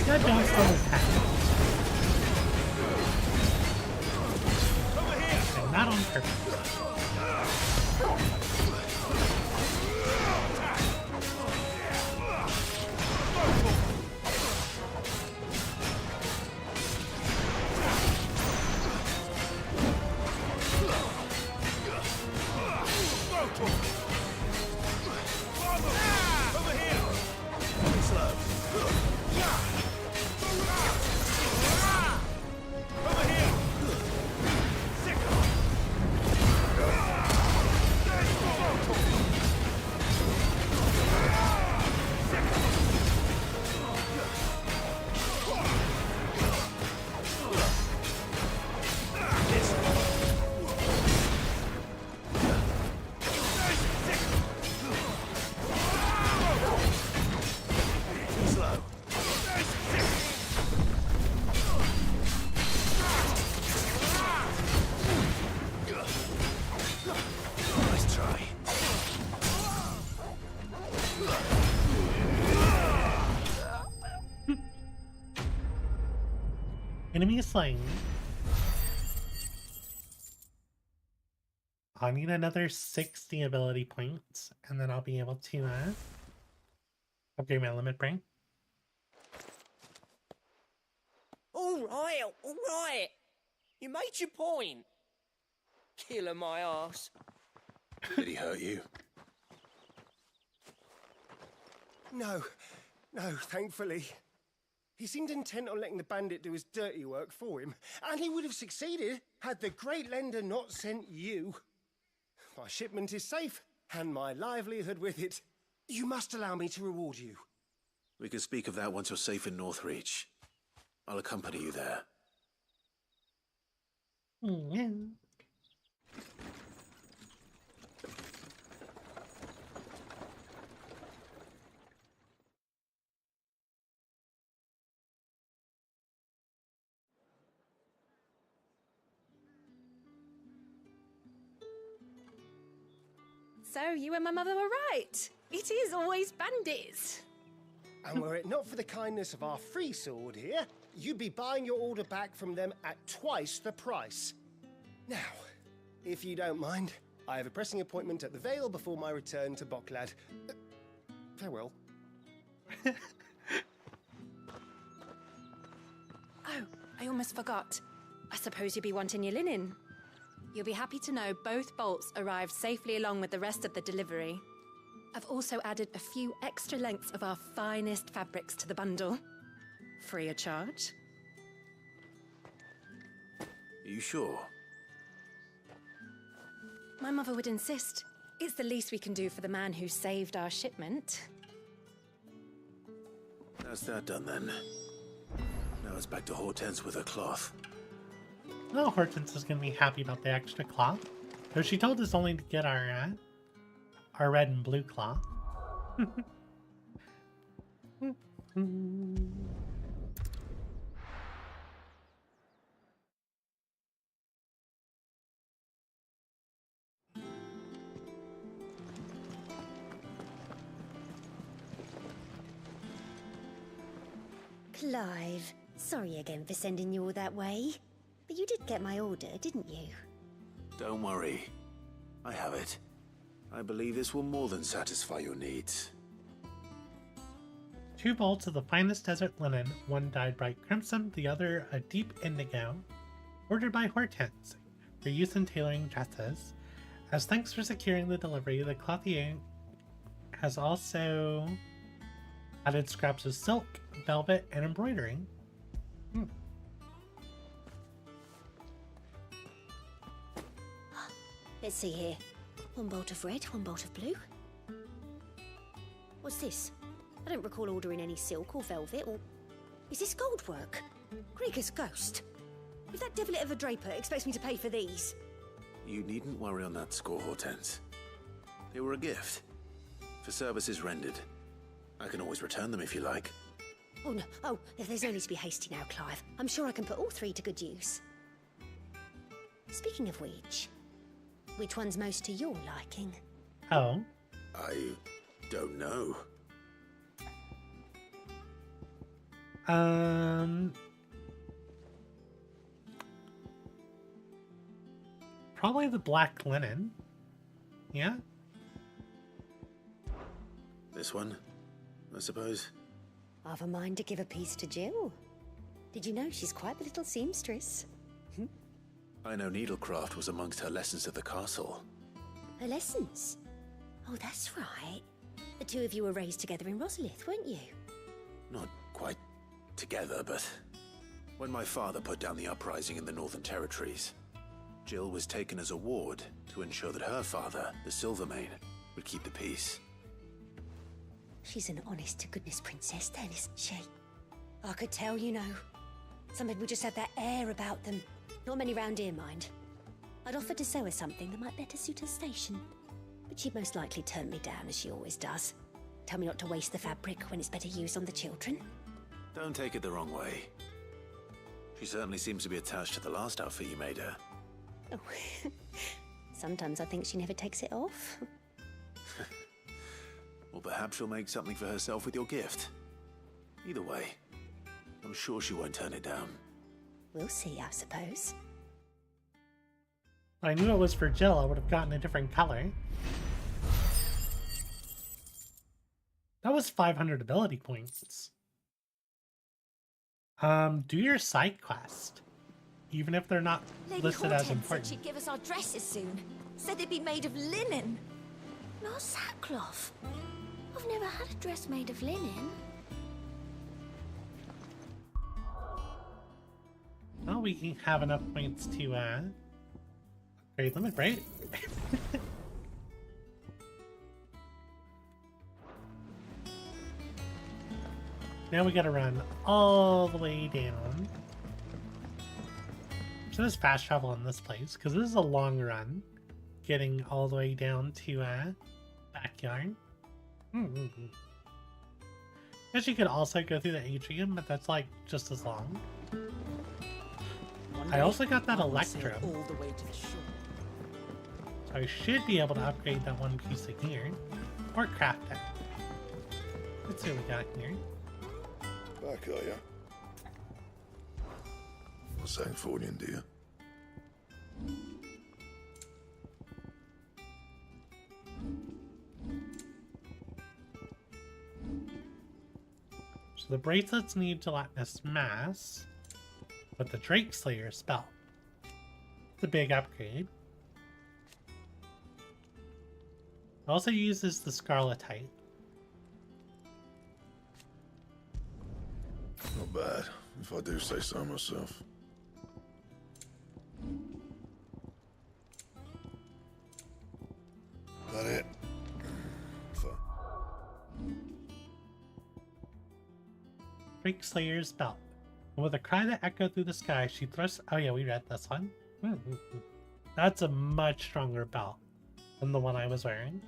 That bounced on his hat. And not on purpose. Enemy slain. I need another 60 ability points, and then I'll be able to upgrade my limit break. All right. You made your point. Killer my ass. Did he hurt you? No, thankfully. He seemed intent on letting the bandit do his dirty work for him, and he would have succeeded had the Great Lender not sent you. My shipment is safe, and my livelihood with it. You must allow me to reward you. We can speak of that once you're safe in Northreach. I'll accompany you there. Yeah. So you and my mother were right. It is always bandits. And were it not for the kindness of our free sword here, you'd be buying your order back from them at twice the price. Now, if you don't mind, I have a pressing appointment at the Vale before my return to Boklad. Farewell. Oh, I almost forgot. I suppose you'll be wanting your linen. You'll be happy to know both bolts arrived safely along with the rest of the delivery. I've also added a few extra lengths of our finest fabrics to the bundle. Free of charge. Are you sure? My mother would insist. It's the least we can do for the man who saved our shipment. That's that done then. Now it's back to Hortense with her cloth. Oh, Hortense is gonna be happy about the extra cloth. Though she told us only to get our red and blue cloth. Clive, sorry again for sending you all that way. But you did get my order, didn't you? Don't worry. I have it. I believe this will more than satisfy your needs. 2 bolts of the finest desert linen, one dyed bright crimson, the other a deep indigo, ordered by Hortense for use in tailoring dresses. As thanks for securing the delivery, the clothier has also added scraps of silk, velvet, and embroidery. Let's see here. 1 bolt of red, 1 bolt of blue. What's this? I don't recall ordering any silk or velvet or... Is this gold work? Krieger's ghost. If that devilit of a draper expects me to pay for these... You needn't worry on that score, Hortense. They were a gift. For services rendered. I can always return them if you like. Oh no, oh, there's no need to be hasty now, Clive. I'm sure I can put all 3 to good use. Speaking of which one's most to your liking? Oh? I don't know. Probably the black linen. Yeah? This one, I suppose. I've a mind to give a piece to Jill. Did you know she's quite the little seamstress? I know needlecraft was amongst her lessons at the castle. Her lessons? Oh, that's right. The 2 of you were raised together in Rosalith, weren't you? Not quite together, but when my father put down the uprising in the Northern Territories, Jill was taken as a ward to ensure that her father, the Silvermane, would keep the peace. She's an honest-to-goodness princess then, isn't she? I could tell, you know. Some people just have that air about them. Not many round here, mind. I'd offered to sew her something that might better suit her station. But she'd most likely turn me down, as she always does. Tell me not to waste the fabric when it's better used on the children. Don't take it the wrong way. She certainly seems to be attached to the last outfit you made her. Oh, sometimes I think she never takes it off. Or perhaps she'll make something for herself with your gift. Either way, I'm sure she won't turn it down. We'll see, I suppose. I knew it was for Jill, I would have gotten a different color. That was 500 ability points. Do your side quest. Even if they're not Lady listed as Hortense important. said she'd give us our dresses soon. Said they'd be made of linen. Not sackcloth. I've never had a dress made of linen. Oh, we can have enough points to upgrade limit, right? Now we gotta run all the way down. So there's fast travel in this place, because this is a long run. Getting all the way down to backyard. Guess you could also go through the atrium, but that's like just as long. I also got that Electro. All the way to the shore. So I should be able to upgrade that one piece of gear. Or craft it. Let's see what we got here. Back, are ya? What's that for you, dear? So the bracelets need gelatinous mass, but the Drake Slayer spell. It's a big upgrade. Also uses the Scarletite. Not bad, if I do say so myself. That it? Drake Slayer's belt. And with a cry that echoed through the sky, she thrusts... Oh yeah, we read this one. That's a much stronger belt than the one I was wearing.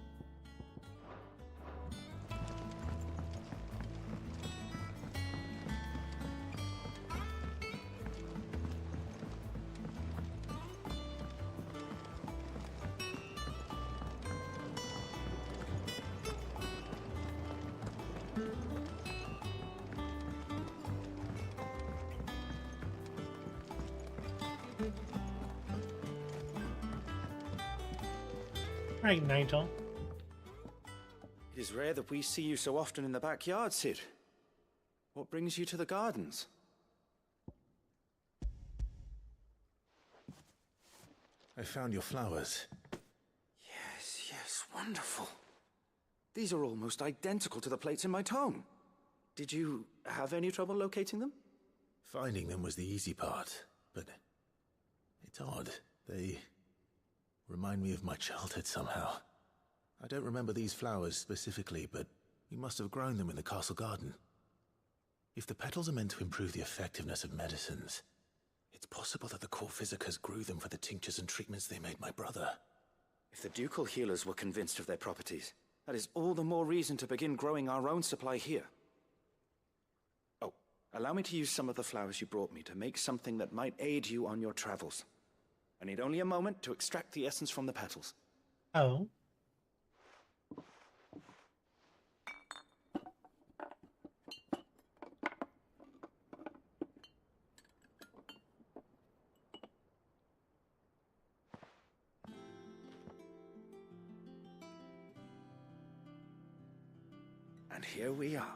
Right, Nigel. It is rare that we see you so often in the backyard, Cid. What brings you to the gardens? I found your flowers. Yes, wonderful. These are almost identical to the plates in my tome. Did you have any trouble locating them? Finding them was the easy part, but it's odd. They remind me of my childhood somehow. I don't remember these flowers specifically, but we must have grown them in the castle garden. If the petals are meant to improve the effectiveness of medicines, it's possible that the core physicers grew them for the tinctures and treatments they made my brother. If the ducal healers were convinced of their properties, that is all the more reason to begin growing our own supply here. Oh, allow me to use some of the flowers you brought me to make something that might aid you on your travels. I need only a moment to extract the essence from the petals. Oh. And here we are.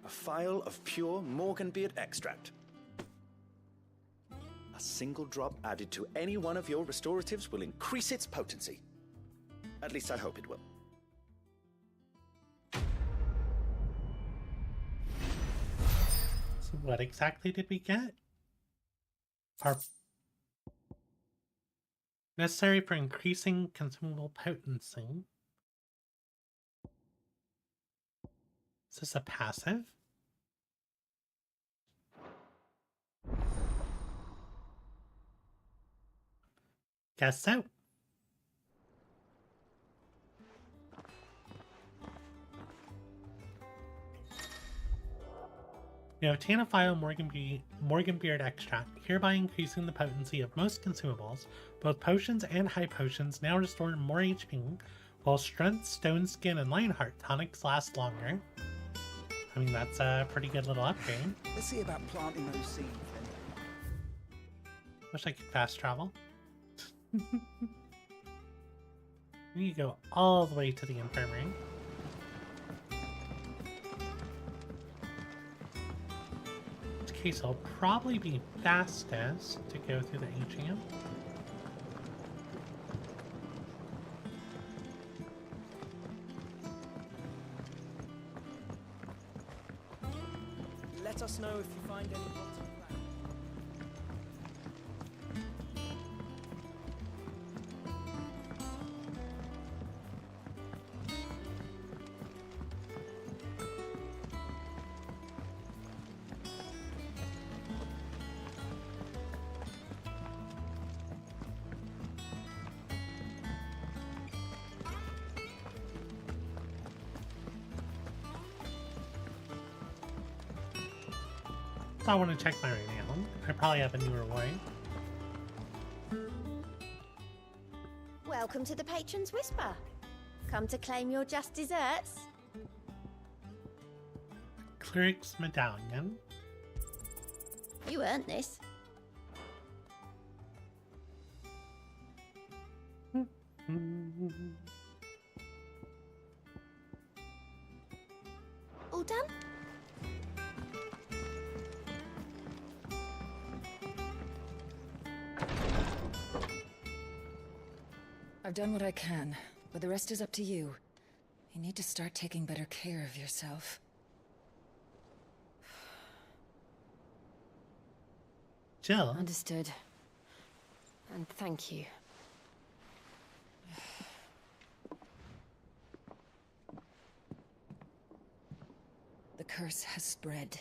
A phial of pure Morganbeard extract. A single drop added to any one of your restoratives will increase its potency. At least I hope it will. So what exactly did we get? Our necessary for increasing consumable potency. Is this a passive? Guess so. We obtain a vial of Morganbeard extract, hereby increasing the potency of most consumables. Both potions and high potions now restore more HP, while strength, stone skin, and Lionheart tonics last longer. I mean, that's a pretty good little upgrade. Let's see about planting those seeds then. Wish I could fast travel. You go all the way to the infirmary. In which case, I'll probably be fastest to go through the atrium. Let us know if you find any rotting plants. So I want to check my renown. I probably have a newer way. Welcome to the Patron's Whisper. Come to claim your just desserts? Cleric's Medallion. You earned this. All done? I've done what I can, but the rest is up to you. You need to start taking better care of yourself. Jill? Understood. And thank you. The curse has spread.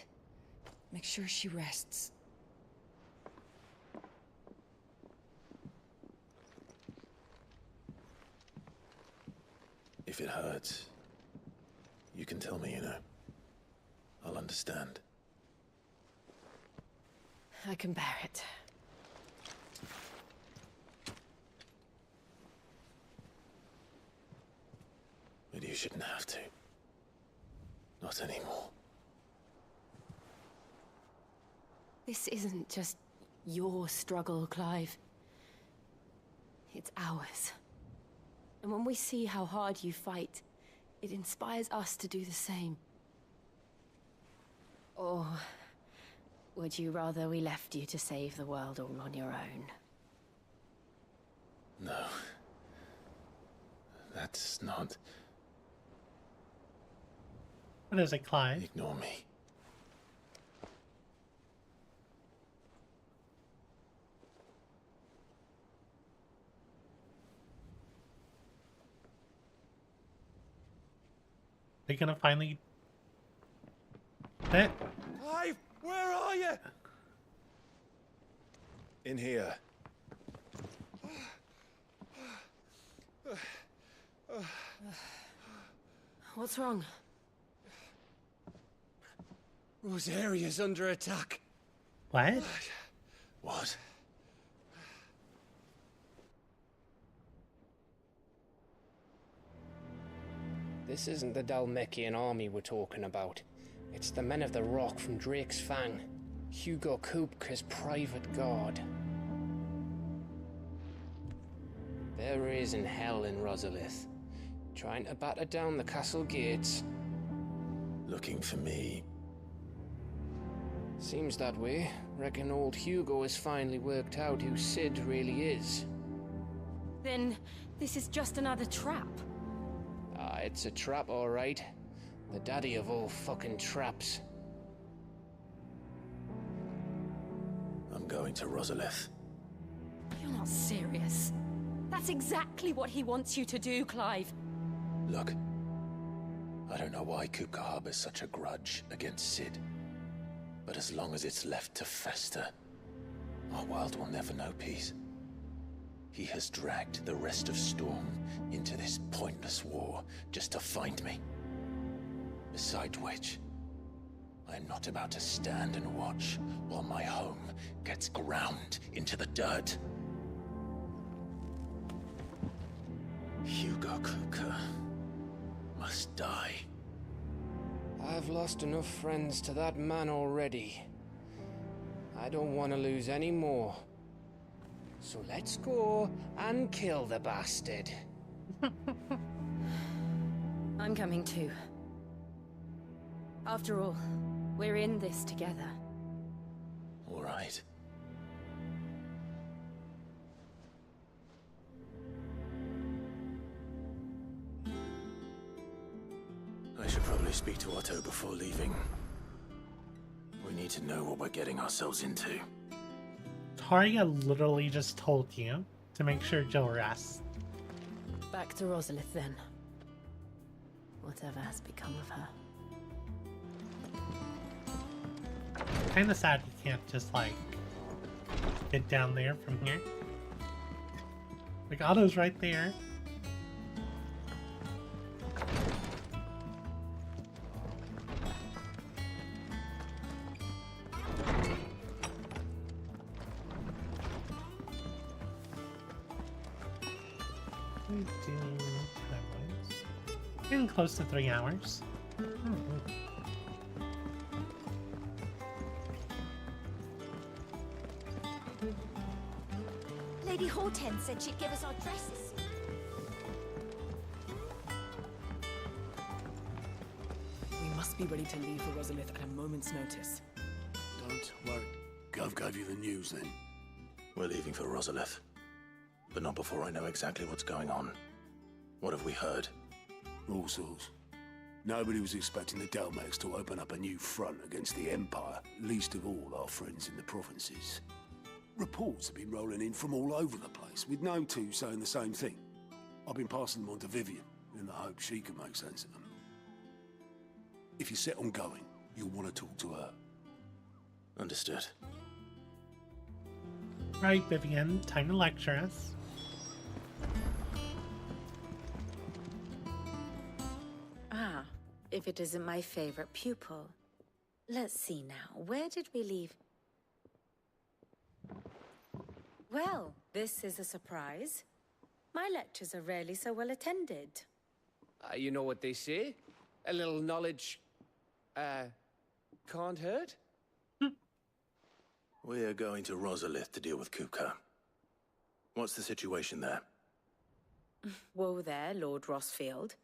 Make sure she rests. If it hurts, you can tell me, you know. I'll understand. I can bear it. But you shouldn't have to. Not anymore. This isn't just your struggle, Clive. It's ours. And when we see how hard you fight, it inspires us to do the same. Or would you rather we left you to save the world all on your own? No. That's not... What is it, Clive? Ignore me. Are you gonna finally... Clive, where are you? In here. What's wrong? Rosaria's under attack. What? What? This isn't the Dalmekian army we're talking about. It's the men of the Rock from Drake's Fang. Hugo Kupka's private guard. There is in hell in Rosalith, trying to batter down the castle gates. Looking for me. Seems that way. Reckon old Hugo has finally worked out who Sid really is. Then this is just another trap. Ah, it's a trap, all right. The daddy of all fucking traps. I'm going to Rosalith. You're not serious. That's exactly what he wants you to do, Clive. Look, I don't know why Kupka harbors such a grudge against Sid. But as long as it's left to fester, our world will never know peace. He has dragged the rest of Storm into this pointless war just to find me. Besides which, I am not about to stand and watch while my home gets ground into the dirt. Hugo Kupka must die. I've lost enough friends to that man already. I don't want to lose any more. So let's go and kill the bastard. I'm coming too. After all, we're in this together. All right. I should probably speak to Otto before leaving. We need to know what we're getting ourselves into. Taria literally just told you to make sure Jill rests. Back to Rosalith then. Whatever has become of her. Kinda sad you can't just, like, get down there from here. Like, Otto's right there. Getting close to 3 hours. Lady Hortense said she'd give us our dresses. We must be ready to leave for Rosalith at a moment's notice. Don't worry. Gov gave you the news then. We're leaving for Rosalith. But not before I know exactly what's going on. What have we heard? All sorts. Nobody was expecting the Dalmex to open up a new front against the Empire, least of all our friends in the provinces. Reports have been rolling in from all over the place, with no two saying the same thing. I've been passing them on to Vivian, in the hope she can make sense of them. If you're set on going, you'll want to talk to her. Understood. Right, Vivian, time to lecture us. Ah, if it isn't my favorite pupil. Let's see now, where did we leave? Well, this is a surprise. My lectures are rarely so well attended. You know what they say? A little knowledge, can't hurt? We're going to Rosalith to deal with Kupka. What's the situation there? Whoa there, Lord Rosfield.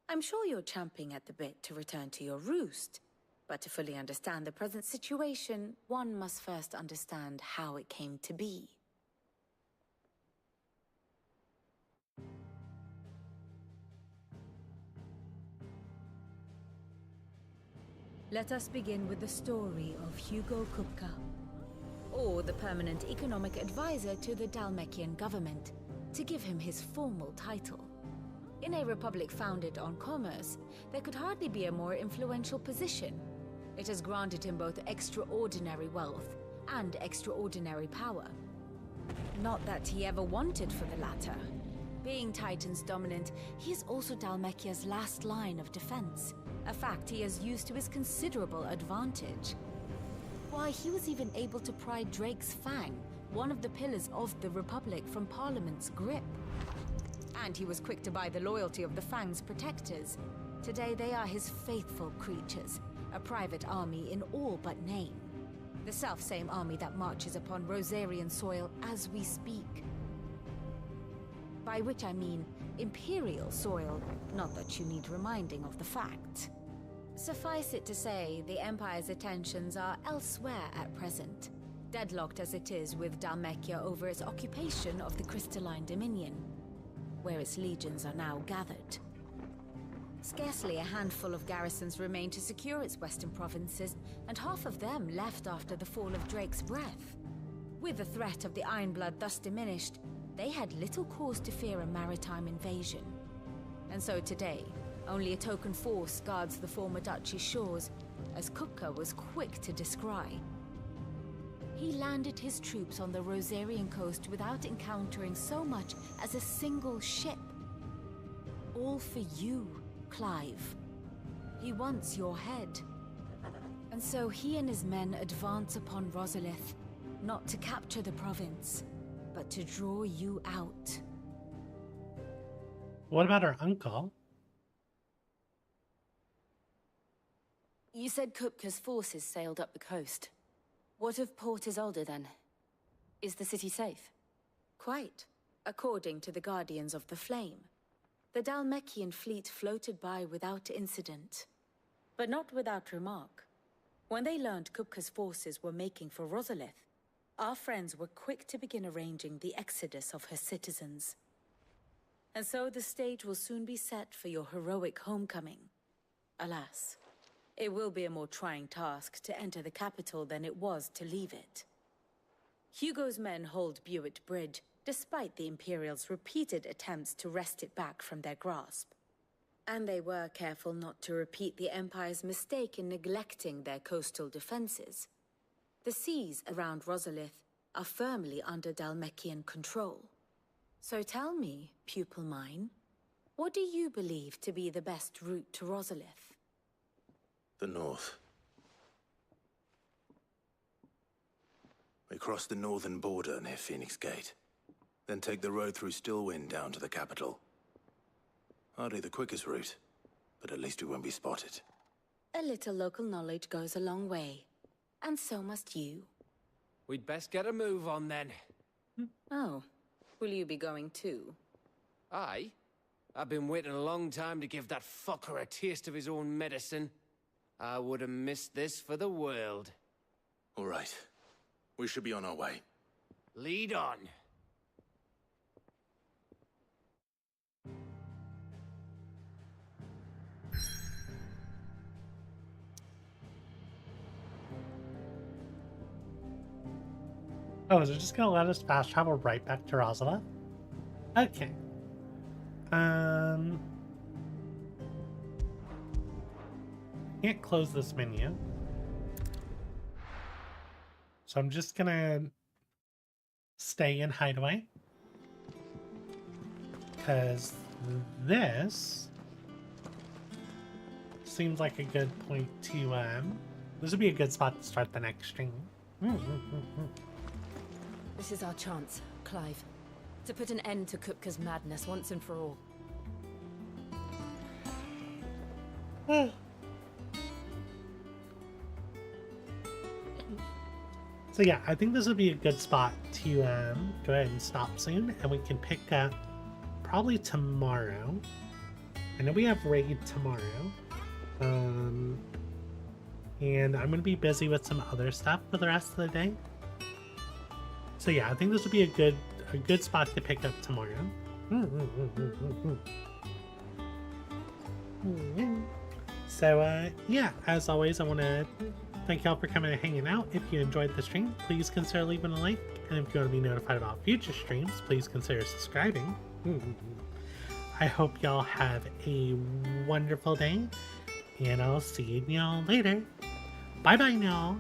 I'm sure you're champing at the bit to return to your roost. But to fully understand the present situation, one must first understand how it came to be. Let us begin with the story of Hugo Kupka, or the permanent economic advisor to the Dhalmekian government, to give him his formal title. In a republic founded on commerce, there could hardly be a more influential position. It has granted him both extraordinary wealth and extraordinary power. Not that he ever wanted for the latter. Being Titan's dominant, he is also Dhalmekia's last line of defense, a fact he has used to his considerable advantage. Why, he was even able to pry Drake's Fang, one of the pillars of the Republic, from Parliament's grip. And he was quick to buy the loyalty of the Fang's protectors. Today they are his faithful creatures, a private army in all but name. The self-same army that marches upon Rosarian soil as we speak. By which I mean Imperial soil, not that you need reminding of the fact. Suffice it to say, the Empire's attentions are elsewhere at present, deadlocked as it is with Dhalmekia over its occupation of the Crystalline Dominion, where its legions are now gathered. Scarcely a handful of garrisons remain to secure its western provinces, and half of them left after the fall of Drake's Breath. With the threat of the Ironblood thus diminished, they had little cause to fear a maritime invasion. And so today, only a token force guards the former duchy's shores, as Kupka was quick to descry. He landed his troops on the Rosarian coast without encountering so much as a single ship. All for you, Clive. He wants your head. And so he and his men advance upon Rosalith, not to capture the province, but to draw you out. What about our uncle? You said Kupka's forces sailed up the coast. What of Port Isolde then? Is the city safe? Quite, according to the Guardians of the Flame. The Dhalmekian fleet floated by without incident, but not without remark. When they learned Kupka's forces were making for Rosalith, our friends were quick to begin arranging the exodus of her citizens. And so the stage will soon be set for your heroic homecoming. Alas, it will be a more trying task to enter the capital than it was to leave it. Hugo's men hold Buet Bridge, despite the Imperials' repeated attempts to wrest it back from their grasp. And they were careful not to repeat the Empire's mistake in neglecting their coastal defenses. The seas around Rosalith are firmly under Dhalmekian control. So tell me, pupil mine, what do you believe to be the best route to Rosalith? The north. We cross the northern border near Phoenix Gate, then take the road through Stillwind down to the capital. Hardly the quickest route, but at least we won't be spotted. A little local knowledge goes a long way, and so must you. We'd best get a move on then. Oh, will you be going too? Aye. I've been waiting a long time to give that fucker a taste of his own medicine. I would have missed this for the world. All right. We should be on our way. Lead on. Oh, is it just gonna let us fast travel right back to Rosala? Okay. Can't close this menu. So I'm just gonna stay in Hideaway. Because this seems like a good point to, this would be a good spot to start the next stream. This is our chance, Clive. To put an end to Kupka's madness once and for all. So yeah, I think this would be a good spot to go ahead and stop soon, and we can pick up probably tomorrow. I know we have raid tomorrow, and I'm gonna be busy with some other stuff for the rest of the day. So yeah, I think this would be a good spot to pick up tomorrow. So yeah, as always, I want to thank y'all for coming and hanging out. If you enjoyed the stream, please consider leaving a like, and if you want to be notified about future streams, please consider subscribing. I hope y'all have a wonderful day, and I'll see y'all later. Bye bye now.